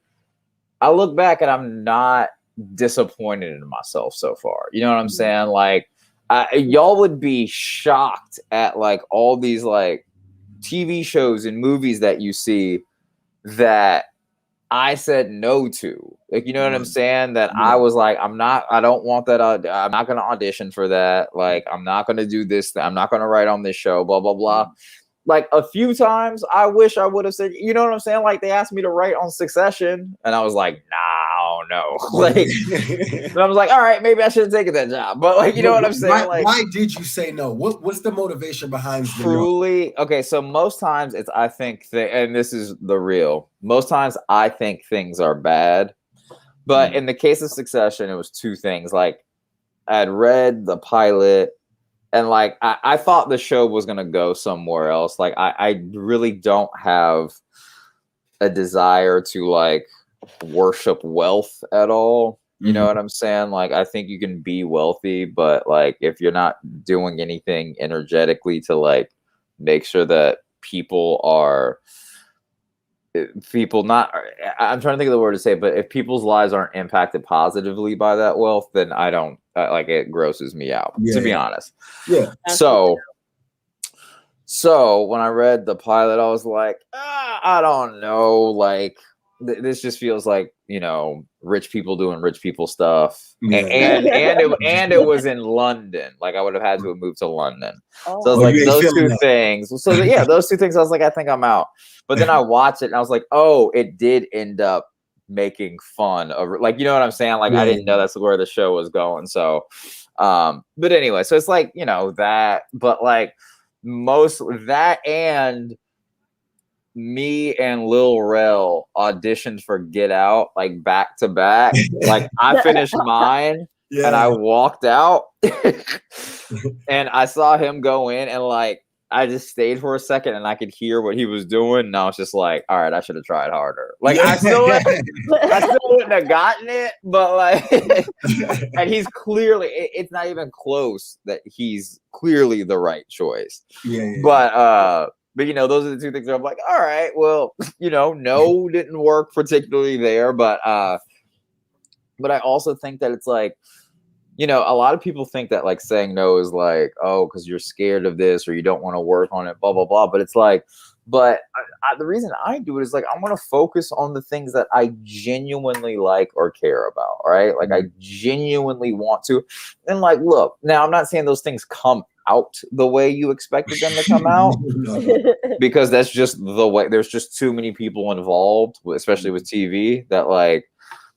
I look back and I'm not disappointed in myself so far. You know what I'm saying? Like. Y'all would be shocked at like all these like TV shows and movies that you see that I said no to. Like, you know what I'm saying? That I was like, I don't want that. I'm not going to audition for that. Like, I'm not going to do this. I'm not going to write on this show, blah, blah, blah. Like a few times I wish I would have said, you know what I'm saying? Like they asked me to write on Succession and I was like, no. Like, and I was like, all right, maybe I should have taken that job. But like, you know what I'm saying? Why did you say no? What's the motivation behind truly? Okay, so most times it's I think and this is the real. Most times I think things are bad. But in the case of Succession, it was two things. Like I'd read the pilot and like I thought the show was gonna go somewhere else. Like I really don't have a desire to like worship wealth at all. You know what I'm saying? Like I think you can be wealthy, but like if you're not doing anything energetically to like make sure that people are people not, I'm trying to think of the word to say, but if people's lives aren't impacted positively by that wealth, then I don't like it. Grosses me out, to be honest. Yeah. So when I read the pilot, I was like, I don't know, like this just feels like, you know, rich people doing rich people stuff. And it was in London. Like I would have had to have moved to London. So I was like, those two things. So those two things, I was like, I think I'm out. But then I watched it and I was like, oh, it did end up making fun of, like, you know what I'm saying? Like I didn't know that's where the show was going. So but anyway, so it's like, you know, that, but like most that, and me and Lil Rel auditioned for Get Out like back to back. Like I finished mine and I walked out and I saw him go in, and like I just stayed for a second and I could hear what he was doing, and I was just like, all right, I should have tried harder. Like I still wouldn't have gotten it, but like and he's clearly, it's not even close that he's clearly the right choice. But you know, those are the two things that I'm like, all right, well, you know, no didn't work particularly there, but I also think that it's like, you know, a lot of people think that like saying no is like, oh, because you're scared of this or you don't want to work on it, blah blah blah. But it's like, the reason I do it is like I want to focus on the things that I genuinely like or care about, right? Like I genuinely want to, and like, look, now I'm not saying those things come out the way you expected them to come out, because that's just the way. There's just too many people involved, especially with TV, that like,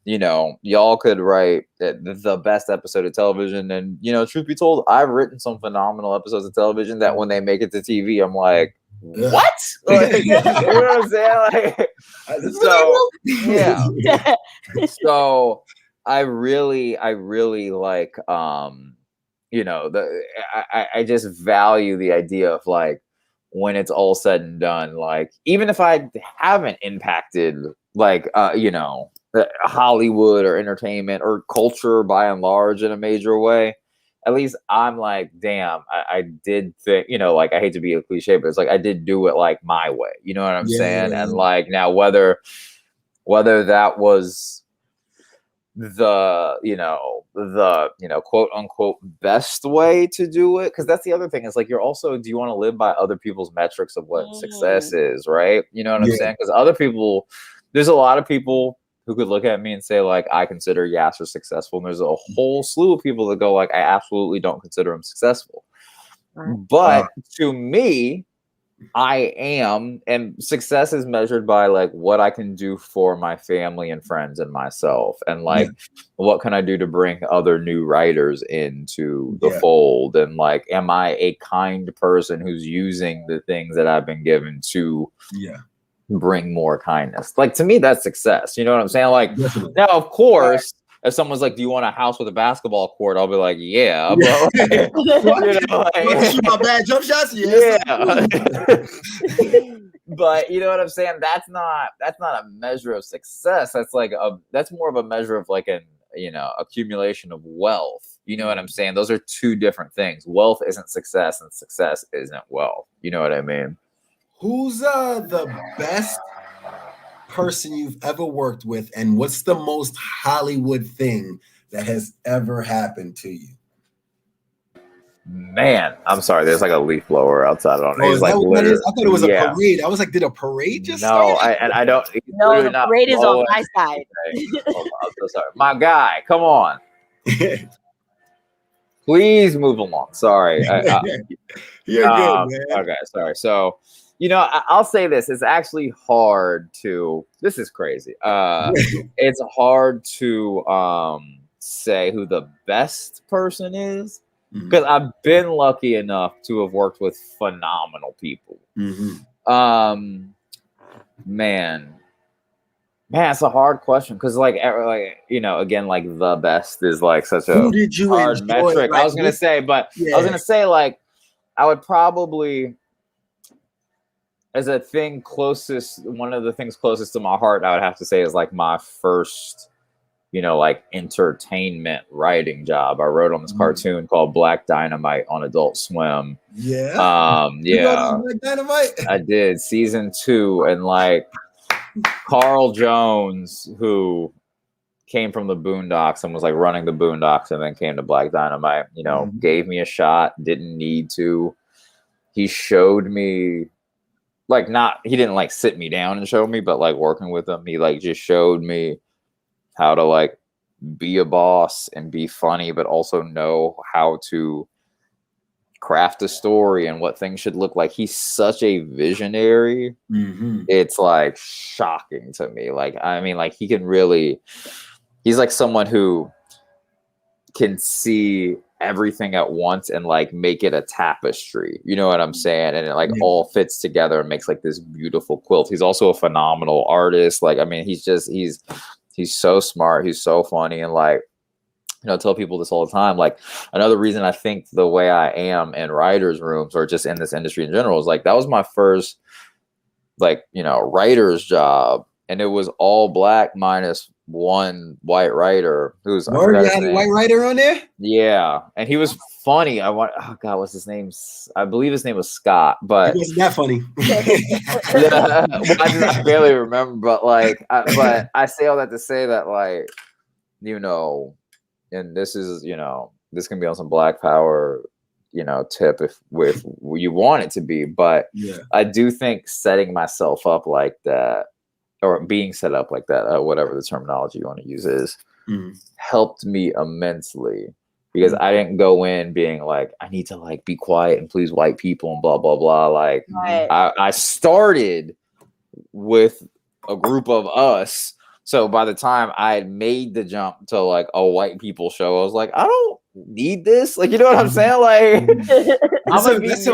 you know, y'all could write the best episode of television, and you know, truth be told, I've written some phenomenal episodes of television that when they make it to TV, I'm like, what? Like, you know what I'm saying? Like, so yeah. So I really like you know, I just value the idea of like, when it's all said and done, like even if I haven't impacted like you know, Hollywood or entertainment or culture by and large in a major way, at least I'm like, damn, I did think, you know, like I hate to be a cliche, but it's like I did do it like my way, you know what I'm saying? And like now whether that was the quote unquote best way to do it, because that's the other thing, is like, you're also, do you want to live by other people's metrics of what success is, right? You know what I'm saying? Because other people, there's a lot of people who could look at me and say like, I consider Yassir successful, and there's a whole slew of people that go like, I absolutely don't consider him successful. But to me, I am, and success is measured by like what I can do for my family and friends and myself, and like what can I do to bring other new writers into the fold, and like, am I a kind person who's using the things that I've been given to bring more kindness? Like, to me, that's success. You know what I'm saying? Like, now of course, if someone's like, do you want a house with a basketball court? I'll be like, yeah. But like, you know, like, shoot my bad jump shots? But you know what I'm saying? That's not a measure of success. That's like that's more of a measure of like an, you know, accumulation of wealth. You know what I'm saying? Those are two different things. Wealth isn't success, and success isn't wealth. You know what I mean? Who's the best person you've ever worked with, and what's the most Hollywood thing that has ever happened to you? Man, I'm sorry. There's like a leaf blower outside on it. I thought it was a parade. I was like, did a parade just start? I don't. No, the parade is on my side. Oh, I'm so sorry. My guy, come on. Please move along. Sorry. You're good, man. Okay, sorry. So, you know, I'll say this. It's actually hard to, this is crazy. It's hard to say who the best person is, because I've been lucky enough to have worked with phenomenal people. Man, it's a hard question, because like, you know, again, like the best is like such a hard metric. Like, I was gonna say like, I would probably, as a thing closest, one of the things closest to my heart, I would have to say is like my first, you know, like entertainment writing job. I wrote on this cartoon called Black Dynamite on Adult Swim. You wrote on Black Dynamite? I did, season 2, and like, Carl Jones, who came from the Boondocks and was like running the Boondocks and then came to Black Dynamite, you know, gave me a shot, didn't need to. He showed me, like, he didn't like sit me down and show me, but like working with him, he like just showed me how to like be a boss and be funny, but also know how to craft a story and what things should look like. He's such a visionary. It's like shocking to me. Like, I mean, like he can really, he's like someone who can see everything at once and like make it a tapestry. You know what I'm saying? And it like all fits together and makes like this beautiful quilt. He's also a phenomenal artist. Like, I mean, he's so smart. He's so funny. And like, you know, I tell people this all the time. Like, another reason I think the way I am in writers' rooms or just in this industry in general is like, that was my first, like, you know, writer's job. And it was all black minus one white writer who's Word, you had a white writer on there? Yeah. And he was funny. Oh God, what's his name? I believe his name was Scott, but it wasn't that funny. Yeah, well, I barely remember, but like, but I say all that to say that, like, you know, and this is, you know, this can be on some Black Power, you know, tip if with you want it to be, but I do think setting myself up like that, or being set up like that, whatever the terminology you want to use is, helped me immensely, because I didn't go in being like, I need to like be quiet and please white people and blah, blah, blah. Like I started with a group of us. So by the time I had made the jump to like a white people show, I was like, I don't need this. Like, you know what I'm saying? Like, that's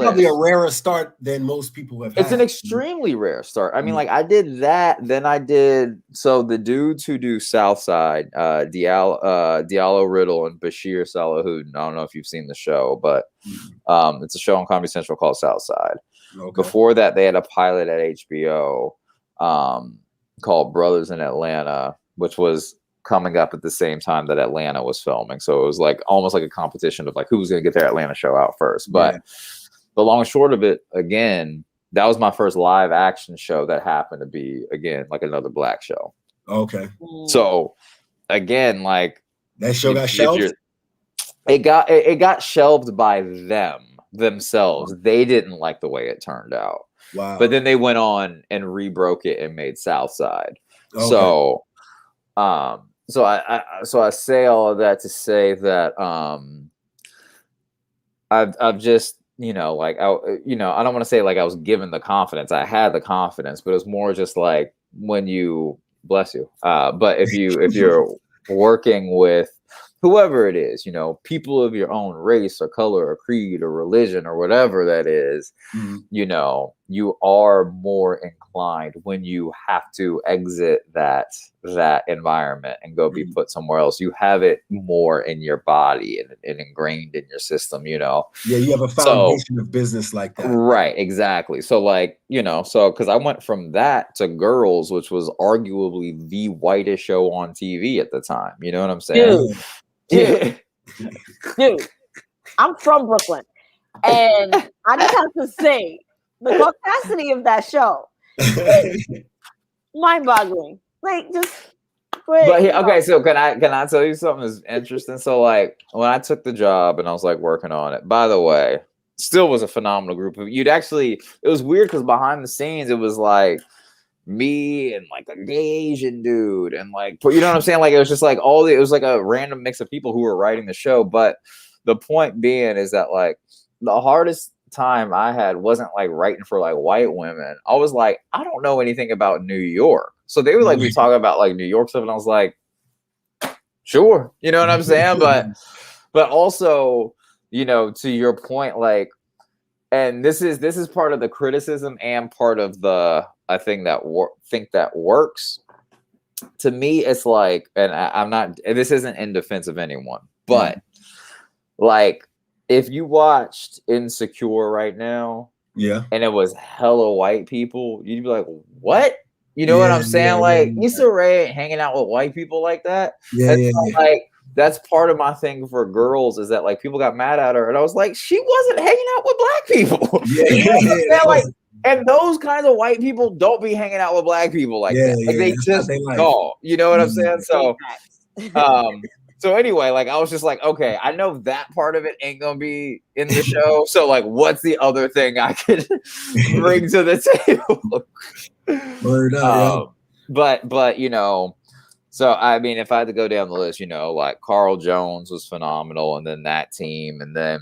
probably a rarer start than most people have had. It's an extremely rare start. I mean, like, I did that, then I did, so the dudes who do Southside, Diallo Riddle and Bashir Salahuddin, I don't know if you've seen the show, but it's a show on Comedy Central called Southside. Before that, they had a pilot at HBO called Brothers in Atlanta, which was coming up at the same time that Atlanta was filming. So it was like almost like a competition of like who's going to get their Atlanta show out first. But the long and short of it, again, that was my first live action show that happened to be, again, like another black show. Okay. So again, like that show got shelved? It got shelved by themselves. They didn't like the way it turned out. Wow. But then they went on and rebroke it and made Southside. Okay. So I say all of that to say that I've just, you know, like I don't want to say like I was given the confidence. I had the confidence, but it was more just like when you, bless you, but if you're working with whoever it is, you know, people of your own race or color or creed or religion or whatever that is, you know, you are more inclined when you have to exit that environment and go be put somewhere else. You have it more in your body and ingrained in your system, you know? Yeah, you have a foundation of business like that. Right, exactly. So like, you know, so because I went from that to Girls, which was arguably the whitest show on TV at the time. You know what I'm saying? Dude, I'm from Brooklyn, and I just have to say the capacity of that show, mind-boggling. Like, just okay. So can I tell you something that's interesting? So like when I took the job and I was like working on it. By the way, still was a phenomenal group of. It was weird because behind the scenes it was like me and like a Asian dude and like, you know what I'm saying? Like, it was just like it was like a random mix of people who were writing the show. But the point being is that like the hardest time I had wasn't like writing for like white women. I was like, I don't know anything about New York. So they would like be talking about like New York stuff. And I was like, sure. You know what I'm saying? But also, you know, to your point, like, and this is part of the criticism and part of the, I think that works. To me, it's like, and I'm not, this isn't in defense of anyone, but like, if you watched Insecure right now, and it was hella white people, you'd be like, what? You know what I'm saying? Like, Issa Rae hanging out with white people like that. Like, that's part of my thing for Girls is that like people got mad at her, and I was like, she wasn't hanging out with black people. Like And those kinds of white people don't be hanging out with black people like that. Like they just don't. You know what I'm saying? So, so anyway, like I was just like, okay, I know that part of it ain't gonna be in the show. So like, what's the other thing I could bring to the table? Word up, But you know, so I mean, if I had to go down the list, you know, like Carl Jones was phenomenal, and then that team, and then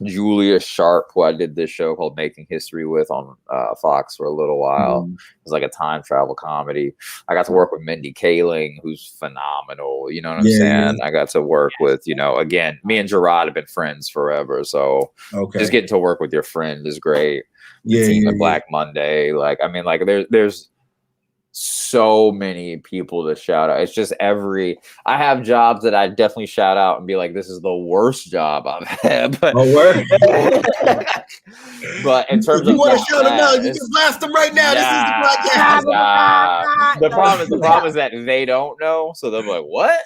Julia Sharp, who I did this show called Making History with on Fox for a little while. It was like a time travel comedy. I got to work with Mindy Kaling, who's phenomenal. You know what I'm saying? I got to work with, you know, again, me and Gerard have been friends forever. So just getting to work with your friend is great. The team at Black Monday. Like, I mean, like there's so many people to shout out. It's just I have jobs that I definitely shout out and be like, this is the worst job I've had. But, but in terms of you want to shout them out, you can blast them right now. This is the podcast. The problem is that they don't know, so they'll be like, what?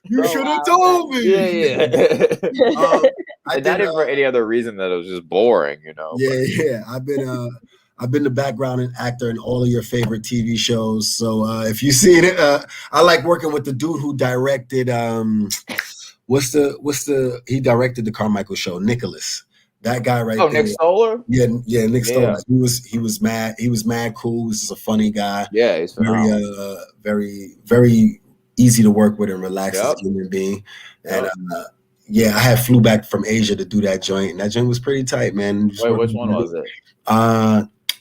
You should have told me. I did it for any other reason that it was just boring, you know. I've been the background actor in all of your favorite TV shows. So if you see it, I like working with the dude who directed he directed the Carmichael Show, Nicholas. That guy right there. Nick Stoller? Yeah, Nick Stoller. He was mad cool. He was just a funny guy. Yeah, he's very, very easy to work with and relaxed as a human being. And I had flew back from Asia to do that joint, and that joint was pretty tight, man. Wait, which one was it?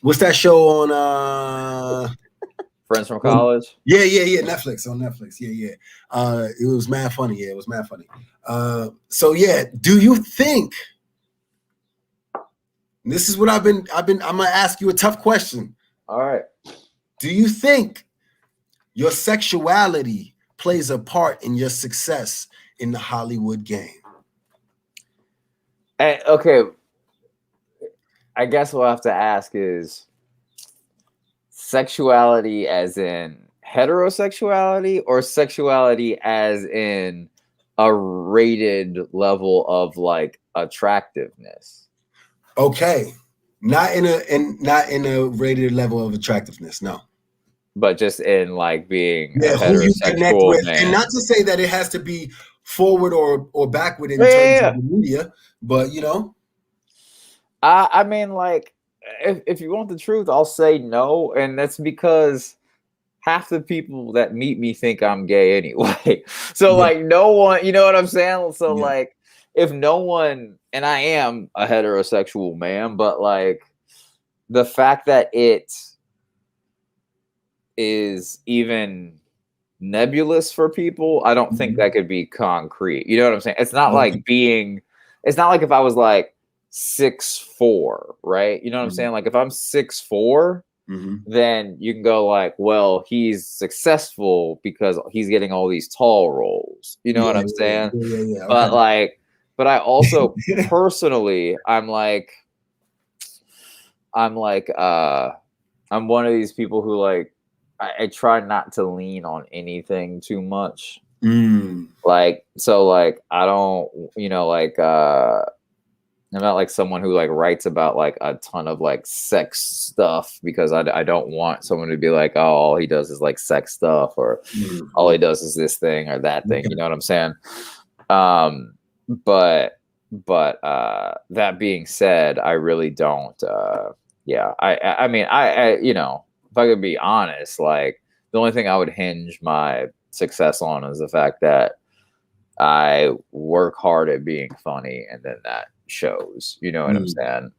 What's that show on Friends from College? Yeah. Netflix. Yeah. It was mad funny. Yeah, it was mad funny. So yeah, do you think this is what I'm gonna ask you a tough question. All right. Do you think your sexuality plays a part in your success in the Hollywood game? Okay. I guess what I have to ask is sexuality as in heterosexuality or sexuality as in a rated level of like attractiveness? Okay. Not in a rated level of attractiveness, no. But just in like being a who you connect heterosexual with. man. And not to say that it has to be forward or backward in terms of the media, but you know. I mean, like, if you want the truth, I'll say no, and that's because half the people that meet me think I'm gay anyway. So, like, no one, you know what I'm saying? So, like, if no one, and I am a heterosexual man, but like, the fact that it is even nebulous for people, I don't think that could be concrete. You know what I'm saying? It's not like it's not like if I was like 6'4", right? You know what I'm saying? Like if I'm 6'4", then you can go like, well, he's successful because he's getting all these tall roles. You know what I'm saying? Yeah. But like, but I also personally, I'm one of these people who like, I try not to lean on anything too much. Like, so like, I don't, you know, like, I'm not like someone who like writes about like a ton of like sex stuff because I don't want someone to be like, oh, all he does is like sex stuff or all he does is this thing or that thing. You know what I'm saying? But that being said, I really don't. I mean, you know, if I could be honest, like the only thing I would hinge my success on is the fact that I work hard at being funny, and then that shows, you know what I'm saying?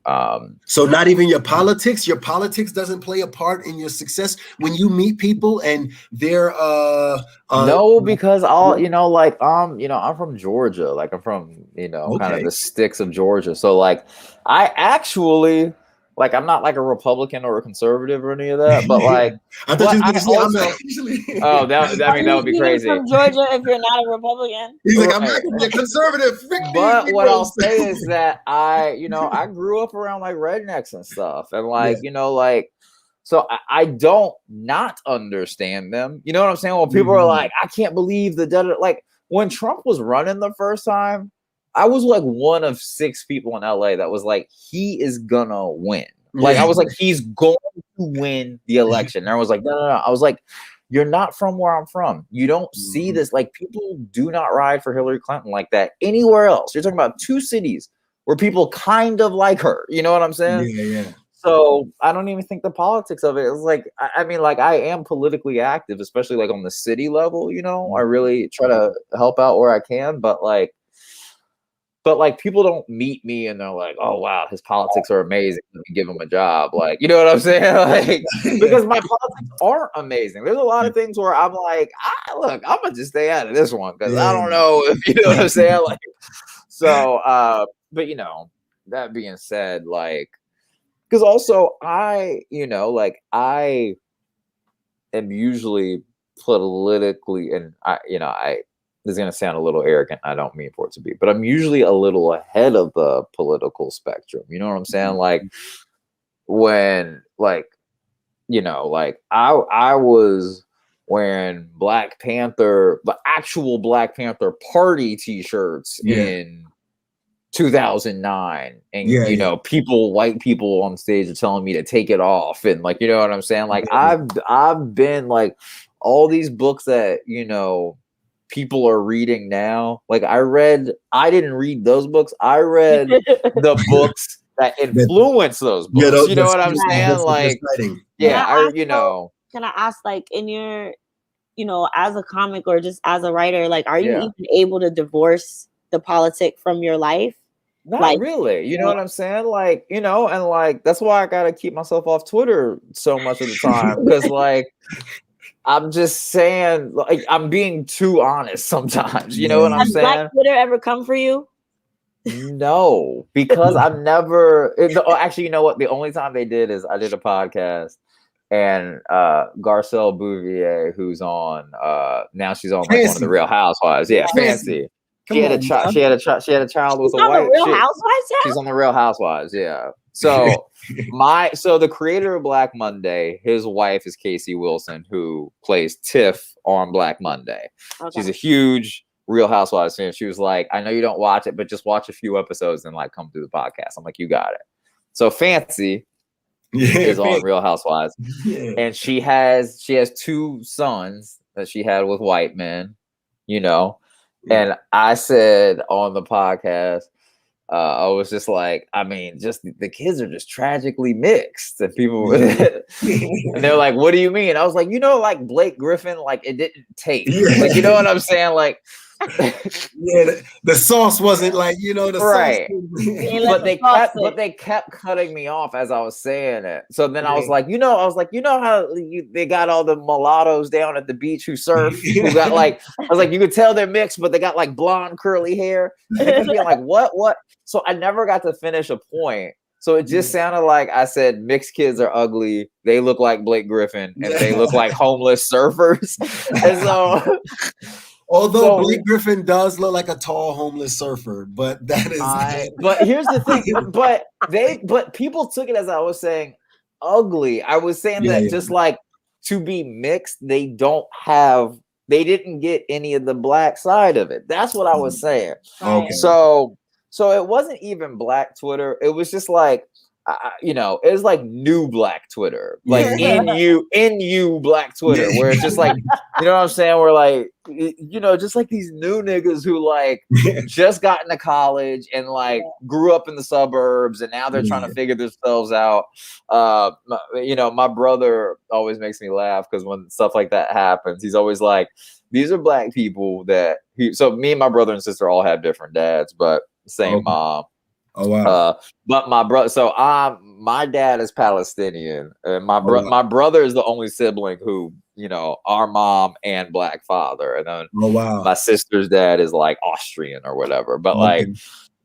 So not even your politics doesn't play a part in your success when you meet people and they're no, because all, you know, like you know, I'm from Georgia, like I'm from, you know, kind of the sticks of Georgia, so like I actually, like, I'm not like a Republican or a conservative or any of that, but like, I thought you were going to say, oh, I mean, that would be crazy. From Georgia, if you're not a Republican, he's like, I'm not going to be a conservative. But what I'll say is that I grew up around like rednecks and stuff, and like, you know, like, so I don't not understand them. You know what I'm saying? Well, people are like, I can't believe like when Trump was running the first time, I was like one of 6 people in LA that was like, he is gonna win. Like, I was like, he's going to win the election. And I was like, no. I was like, you're not from where I'm from. You don't see this. Like, people do not ride for Hillary Clinton like that anywhere else. You're talking about 2 cities where people kind of like her. You know what I'm saying? Yeah. So I don't even think the politics of it is like, I mean, like, I am politically active, especially like on the city level, you know, I really try to help out where I can, but like people don't meet me and they're like, oh wow, his politics are amazing. Let me give him a job. Like, you know what I'm saying? Like, because my politics aren't amazing. There's a lot of things where I'm like, look, I'm gonna just stay out of this one because I don't know if you know what I'm saying. Like, so but you know, that being said, like, because also I am usually politically, and this is going to sound a little arrogant. I don't mean for it to be, but I'm usually a little ahead of the political spectrum. You know what I'm saying? Like, when, like, you know, like I was wearing Black Panther, the actual Black Panther party t-shirts in 2009, and you know, white people on stage are telling me to take it off, and like, you know what I'm saying? Like, I've been like, all these books that, you know, people are reading now. Like, I didn't read those books. I read the books that influence those books. You know what I'm saying? Like, Can I ask, like, in your, you know, as a comic or just as a writer, like, are you even able to divorce the politic from your life? Not like, really. You know what I'm saying? Like, you know, and like, that's why I gotta keep myself off Twitter so much of the time, because like, I'm just saying, like, I'm being too honest sometimes. You know what I'm saying? Black Twitter ever come for you? No, because I've never. Actually, you know what? The only time they did is I did a podcast, and Garcelle Bouvier, who's on now, she's on like one of the Real Housewives. Yeah, Fancy. She had a child. She had a child with a white. Real Housewives. She's on the Real Housewives. Yeah. So the creator of Black Monday, his wife is Casey Wilson, who plays Tiff on Black Monday. Okay. She's a huge Real Housewives fan. She was like, I know you don't watch it, but just watch a few episodes and like come through the podcast. I'm like, you got it. So Fancy is on Real Housewives, and she has 2 sons that she had with white men, you know. And I said on the podcast, I was just like, I mean, just the kids are just tragically mixed, and people, and they're like, "What do you mean?" I was like, you know, like Blake Griffin, like it didn't taste, like, you know what I'm saying, like. The sauce wasn't like, you know, the right. sauce. But they kept cutting me off as I was saying it. So then I was like, you know how they got all the mulattoes down at the beach who surf, who got like, I was like, you could tell they're mixed, but they got like blonde curly hair. And they kept being like, what? So I never got to finish a point. So it just sounded like I said, mixed kids are ugly. They look like Blake Griffin, and they look like homeless surfers. And so. Although Blake Griffin does look like a tall homeless surfer, but that is. But here's the thing. But people took it as I was saying ugly. I was saying that just like to be mixed, they didn't get any of the black side of it. That's what I was saying. Okay. So it wasn't even Black Twitter. It was just like, you know, it was like new Black Twitter, like in you Black Twitter, where it's just like, you know what I'm saying? We're like, you know, just like these new niggas who like just got into college and like grew up in the suburbs, and now they're trying to figure themselves out. You know, my brother always makes me laugh because when stuff like that happens, he's always like, these are Black people that so me and my brother and sister all have different dads, but same mom. Oh wow! But my brother, so my dad is Palestinian, and my brother is the only sibling who, you know, our mom and Black father, and then my sister's dad is like Austrian or whatever. But like,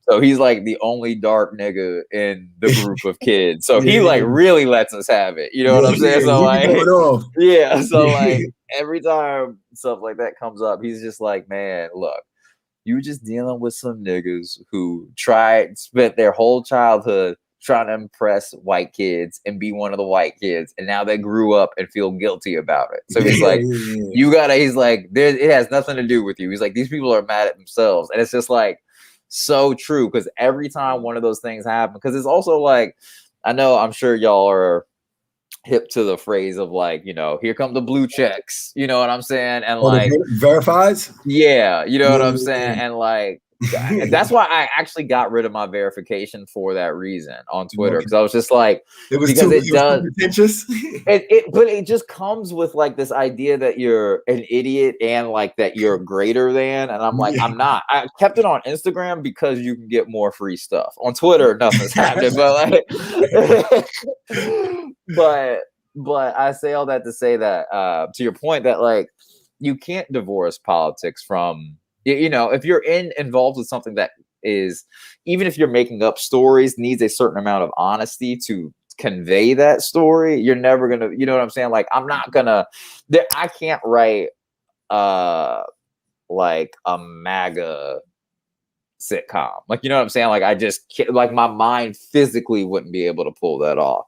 so he's like the only dark nigga in the group of kids, so he like really lets us have it. You know what I'm saying? So like, so like every time stuff like that comes up, he's just like, man, look. You just dealing with some niggas who spent their whole childhood trying to impress white kids and be one of the white kids, and now they grew up and feel guilty about it. So he's like, he's like, it has nothing to do with you. He's like, these people are mad at themselves, and it's just like, so true, because every time one of those things happen, because it's also like, I'm sure y'all are hip to the phrase of like, here come the blue checks, you know what I'm saying? And like verifies? Yeah, you know what I'm saying? And like, that's why I actually got rid of my verification for that reason on Twitter, because I was just like, it was because too pretentious. But it just comes with like this idea that you're an idiot and like that you're greater than, and I'm like, I'm not. I kept it on Instagram because you can get more free stuff. On Twitter, nothing's happening, but like, but I say all that to say that to your point that like you can't divorce politics from, if you're involved with something that is, even if you're making up stories, needs a certain amount of honesty to convey that story, you're never gonna, you know what I'm saying? Like, I'm not gonna, I can't write like a MAGA sitcom, like, you know what I'm saying? Like, I just can't, like, my mind physically wouldn't be able to pull that off.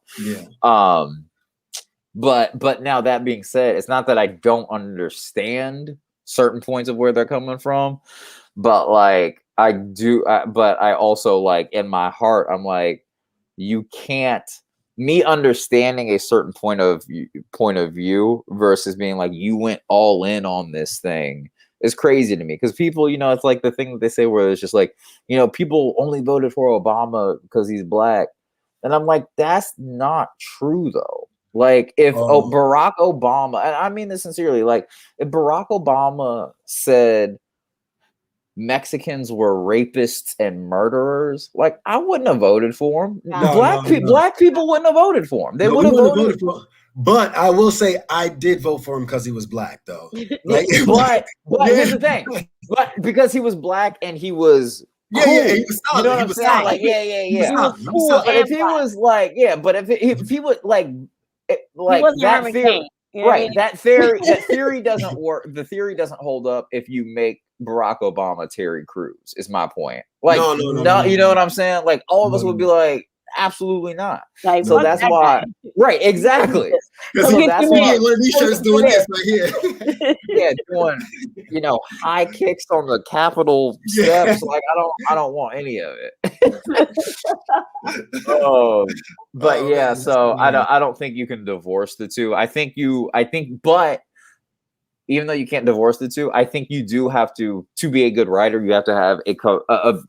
But now that being said, it's not that I don't understand certain points of where they're coming from, but like I do, but I also, like, in my heart, I'm like, you can't, me understanding a certain point of view versus being like, you went all in on this thing is crazy to me, because people, it's like the thing that they say where it's just like, people only voted for Obama because he's black, and I'm like, that's not true though. Like, if Barack Obama, and I mean this sincerely, like, if Barack Obama said Mexicans were rapists and murderers, like, I wouldn't have voted for him. Black people wouldn't have voted for him. They would have voted for him. But I will say I did vote for him because he was black, though. Like, but here's the thing. But because he was black and he was cool. He was solid. You know what I'm saying? Like, yeah. Cool. But if he was like, but if he was like that theory, right? That theory doesn't work. The theory doesn't hold up if you make Barack Obama Terry Crews. Is my point. Like, no, you know what I'm saying? Like, all of us would be like, absolutely not. Like, so that's why, right? Exactly. So that's why one of these shirts doing this right here. Yeah, doing high kicks on the Capitol steps. Like, I don't want any of it. But yeah, so I don't think you can divorce the two. I think, but even though you can't divorce the two, I think you do have to be a good writer. You have to have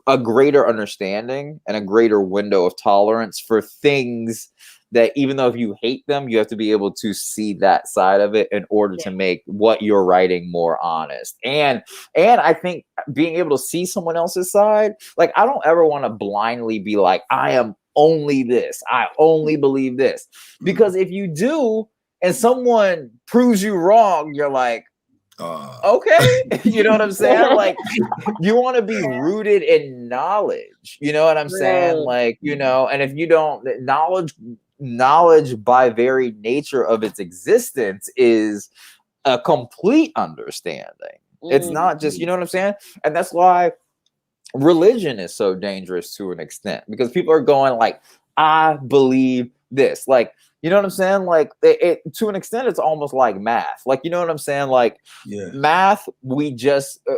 a greater understanding and a greater window of tolerance for things that, even though if you hate them, you have to be able to see that side of it in order to make what you're writing more honest. And I think being able to see someone else's side, like, I don't ever want to blindly be like, I am only this, I only believe this, because if you do, and someone proves you wrong, you're like, okay, you know what I'm saying? Like, you want to be rooted in knowledge, you know what I'm saying? Like, and if you don't, knowledge by very nature of its existence is a complete understanding. It's not just, you know what I'm saying? And that's why religion is so dangerous to an extent, because people are going like, I believe this, like, you know what I'm saying? Like, it to an extent, it's almost like math. Like, you know what I'm saying? Like, math,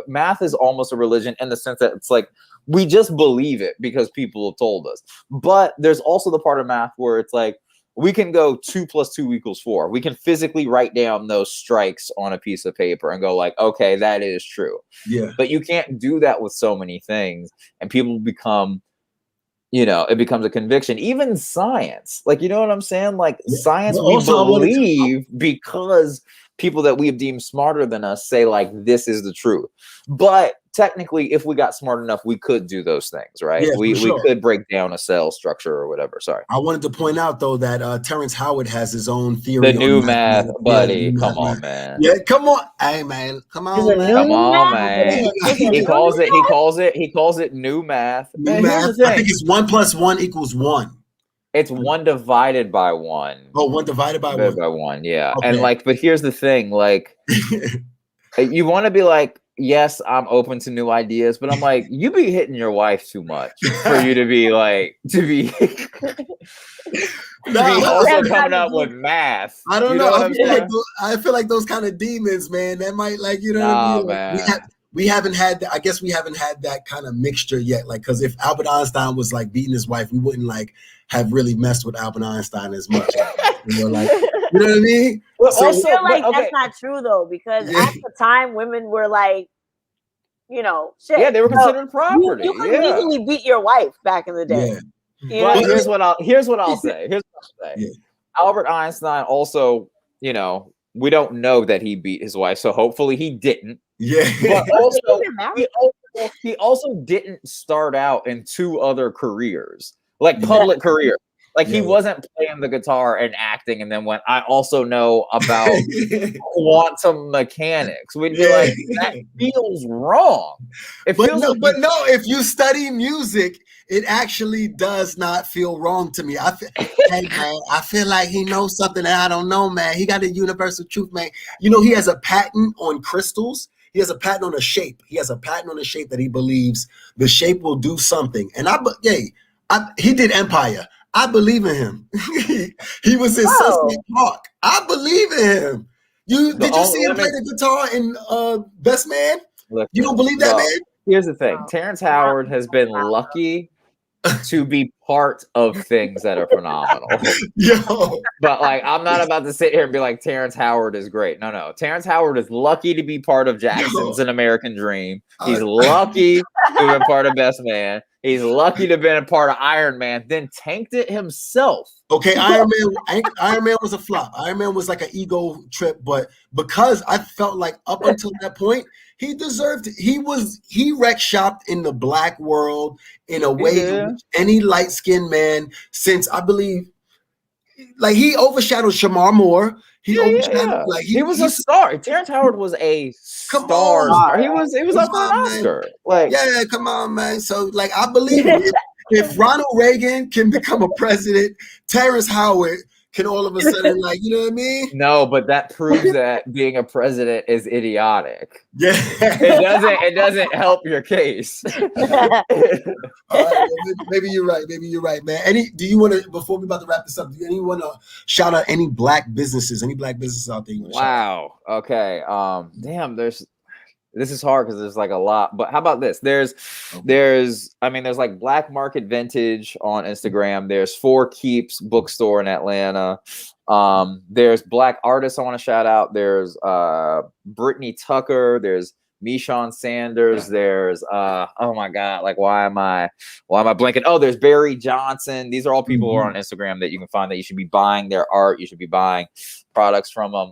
math is almost a religion in the sense that it's like, we just believe it because people have told us. But there's also the part of math where it's like, we can go 2 + 2 = 4. We can physically write down those strikes on a piece of paper and go like, okay, that is true. Yeah. But you can't do that with so many things, and people become, it becomes a conviction. Even science, like, you know what I'm saying? Like, science, we believe because people that we have deemed smarter than us say like, this is the truth. But technically, if we got smart enough, we could do those things, right? Yeah, we could break down a cell structure or whatever. Sorry. I wanted to point out though that Terrence Howard has his own theory. The new math, buddy. Come on, man. Yeah, come on. Hey, man. Come on, man. Come on, man. He calls it new math. New math. I think it's 1 + 1 = 1. It's 1 divided by 1. Oh, 1 divided by 1. By 1, yeah. Okay. And like, but here's the thing, like, you want to be like, yes, I'm open to new ideas, but I'm like, you be hitting your wife too much for you to be like, also coming up with math. I don't know. I feel like those kind of demons, man. That might, like, you know what I mean? Man. we haven't had I guess we haven't had that kind of mixture yet. Like, because if Albert Einstein was like beating his wife, we wouldn't like have really messed with Albert Einstein as much. Like, you know what I mean? Well, so, I feel like that's not true though, because at the time women were like, you know, shit. Yeah, they were considered property. You could legally beat your wife back in the day. Yeah. But here's what I'll say. Yeah. Albert Einstein also, you know, we don't know that he beat his wife, so hopefully he didn't. Yeah. But also, he also didn't start out in 2 other careers, like public careers. Like he wasn't playing the guitar and acting and then went, I also know about quantum mechanics. We'd be like, that feels wrong. But no, if you study music, it actually does not feel wrong to me. Hey man, I feel like he knows something that I don't know, man. He got a universal truth, man. You know, he has a patent on crystals. He has a patent on a shape. He has a patent on a shape that he believes the shape will do something. And he did Empire. I believe in him. He was in Sunset Park. I believe in him. Did you see him play the guitar in Best Man? You don't believe that, man? Here's the thing. Terrence Howard has been lucky to be part of things that are phenomenal. Yo. But like, I'm not about to sit here and be like, Terrence Howard is great. No. Terrence Howard is lucky to be part of Jackson's An American Dream. He's lucky to have been part of Best Man. He's lucky to have been a part of Iron Man, then tanked it himself. Okay, Iron Man was a flop. Iron Man was like an ego trip, but because I felt like up until that point, he deserved it. He wreck shopped in the black world in a way in which any light-skinned man since, I believe, like, he overshadowed Shamar Moore. He overshadowed, like, he was a star. Terrence Howard was a star. He was up for an Oscar. Like, yeah, come on, man. So, like, I believe it. If Ronald Reagan can become a president, Terrence Howard can all of a sudden, like, you know what I mean? No, but that proves that being a president is idiotic. Yeah, it doesn't help your case. Maybe you're right. Maybe you're right, man. Do you want to, before we about to wrap this up, do you want to shout out any black businesses? Any black businesses out there? Wow. Okay. Damn. This is hard because there's like a lot, but how about this? There's like Black Market Vintage on Instagram. There's Four Keeps bookstore in Atlanta. There's Black artists I want to shout out. There's Brittany Tucker. There's Mishon Sanders. There's oh my god, like why am I blanking? Oh, there's Barry Johnson. These are all people who are on Instagram that you can find that you should be buying their art. You should be buying products from them.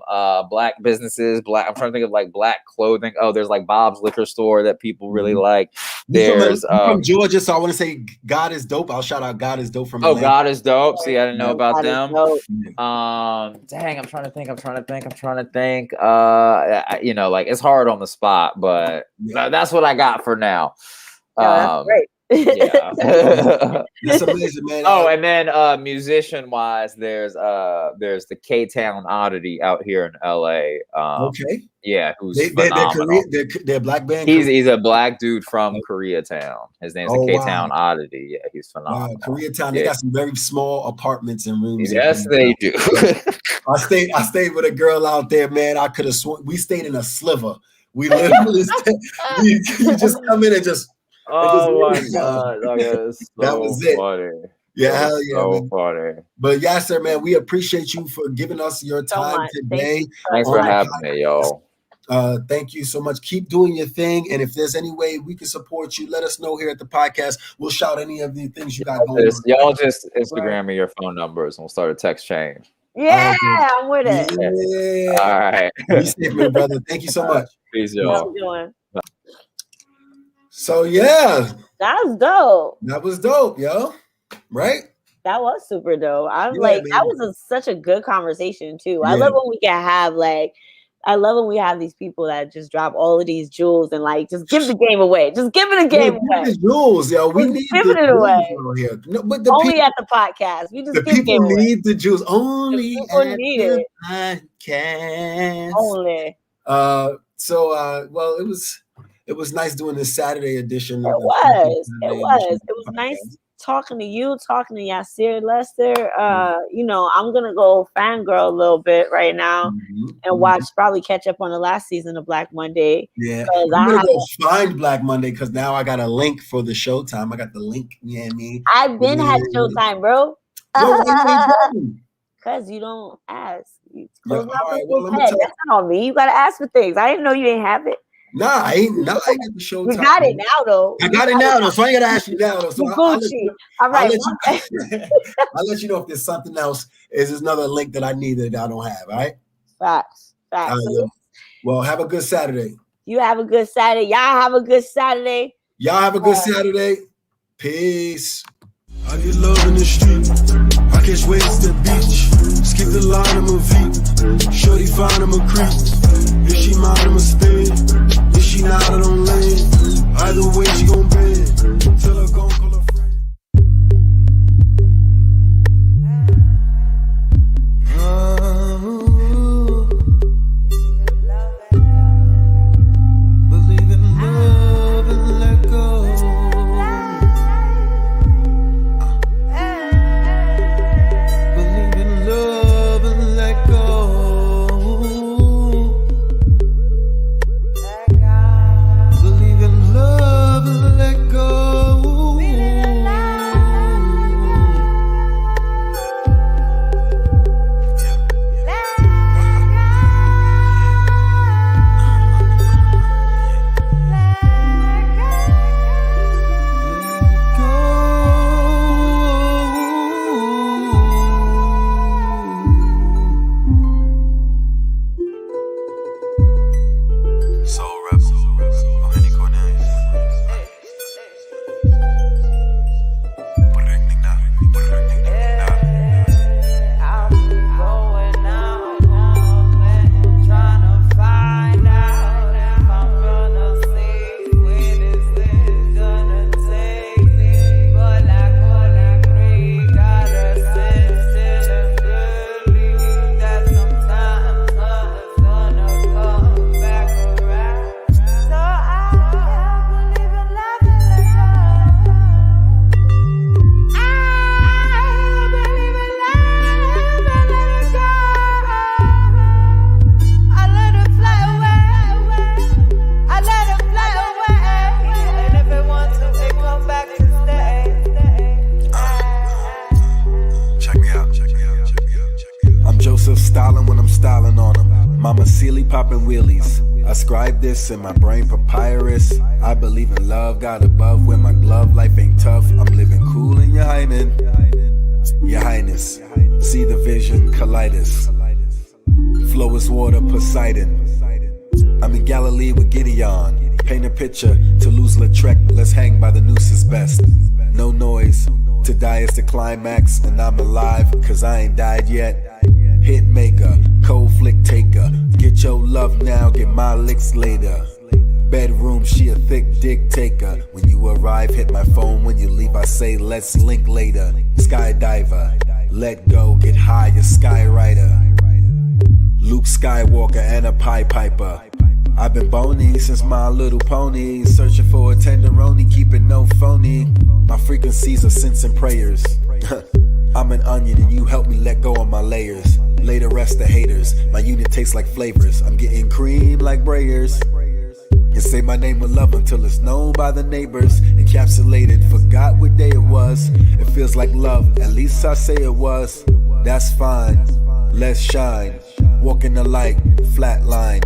Black businesses, I'm trying to think of like black clothing. Oh, there's like Bob's Liquor Store that people really like. There's from Georgia, so I want to say God is Dope. I'll shout out God is Dope from Atlanta. God is Dope. See, I didn't know about them. Dang, I'm trying to think. You know, like it's hard on the spot, but that's what I got for now. That's great. Yeah. That's amazing, man. Oh, and then musician wise, there's the K-Town Oddity out here in LA. Okay. Yeah, who's phenomenal. They're black band. He's a black dude from Koreatown. His name's the K-Town Oddity. Yeah, he's phenomenal. Wow, Koreatown, they got some very small apartments and rooms. Yes, they do. I stayed with a girl out there, man. I could have sworn we stayed in a sliver. We literally you just come in and just. Oh my god, that was it. Funny. Yeah, hell yeah, so man. Funny. But Yassir, man, we appreciate you for giving us your time today. Thanks for having me, yo. Thank you so much. Keep doing your thing, and if there's any way we can support you, let us know here at the podcast. We'll shout any of the things you got going on. Y'all just Instagram me your phone numbers, and we'll start a text chain. Yeah, I'm with it. Yeah. All right. Be safe, my brother. Thank you so much. Peace, y'all. So yeah, that was dope. That was dope, yo. Right? That was super dope. I'm like, man. That was such a good conversation too. Yeah. I love when we can have these people that just drop all of these jewels and like just give the game away. Just give it a game away. The jewels, yo. We need giving it away. Here. No, but only at the podcast. We just the give people the need the jewels. Only at need the it. podcast. Only. Well, it was nice doing this Saturday edition. It was nice talking to you, talking to Yassir Lester, you know, I'm gonna go fangirl a little bit right now and watch, probably catch up on the last season of Black Monday. Yeah, I'm gonna go find Black Monday because now I got a link for the Showtime. I got the link. You know what I mean? I've been had Showtime, bro. Because you don't ask. You close That's not on me. You gotta ask for things. I didn't know you didn't have it. Nah, I ain't got the Showtime. You got it now, though. I got it now, though. So I ain't gotta ask you now, though. So All right. I'll let you know if there's something else. Is there's another link that I need that I don't have? All right. Facts. Well, have a good Saturday. You have a good Saturday. Y'all have a good Saturday. Y'all have a good Saturday. Peace. I get love in the street. I catch waves at the beach. Skip the line, I'm a V. Shorty fine, I'm a creep. If she mine, I'm a spin. If she not, I don't land. Either way, she gon' bend. Tell her gon' call her friend. Believe in love and let go. Believe in love and let go. Believe in love and let go. In my brain papyrus, I believe in love, got above when my glove life ain't tough. I'm living cool in your hymen, your highness. See the vision, colitis. Flow is water, Poseidon. I'm in Galilee with Gideon. Paint a picture, to lose Lautrec. Let's hang by the noose is best. No noise, to die is the climax. And I'm alive, cause I ain't died yet. Hit maker, cold flick taker. Get your love now, get my licks later. Bedroom, she a thick dick taker. When you arrive, hit my phone. When you leave, I say let's link later. Skydiver, let go, get high, a skywriter. Luke Skywalker and a Pied Piper. I've been bony since My Little Pony. Searching for a tenderoni, keeping no phony. My frequencies are sensing prayers. I'm an onion and you help me let go of my layers. Lay to rest the haters. My unit tastes like flavors. I'm getting cream like Brayers. And say my name with love until it's known by the neighbors. Encapsulated, forgot what day it was. It feels like love, at least I say it was. That's fine, let's shine. Walk in the light, flat line.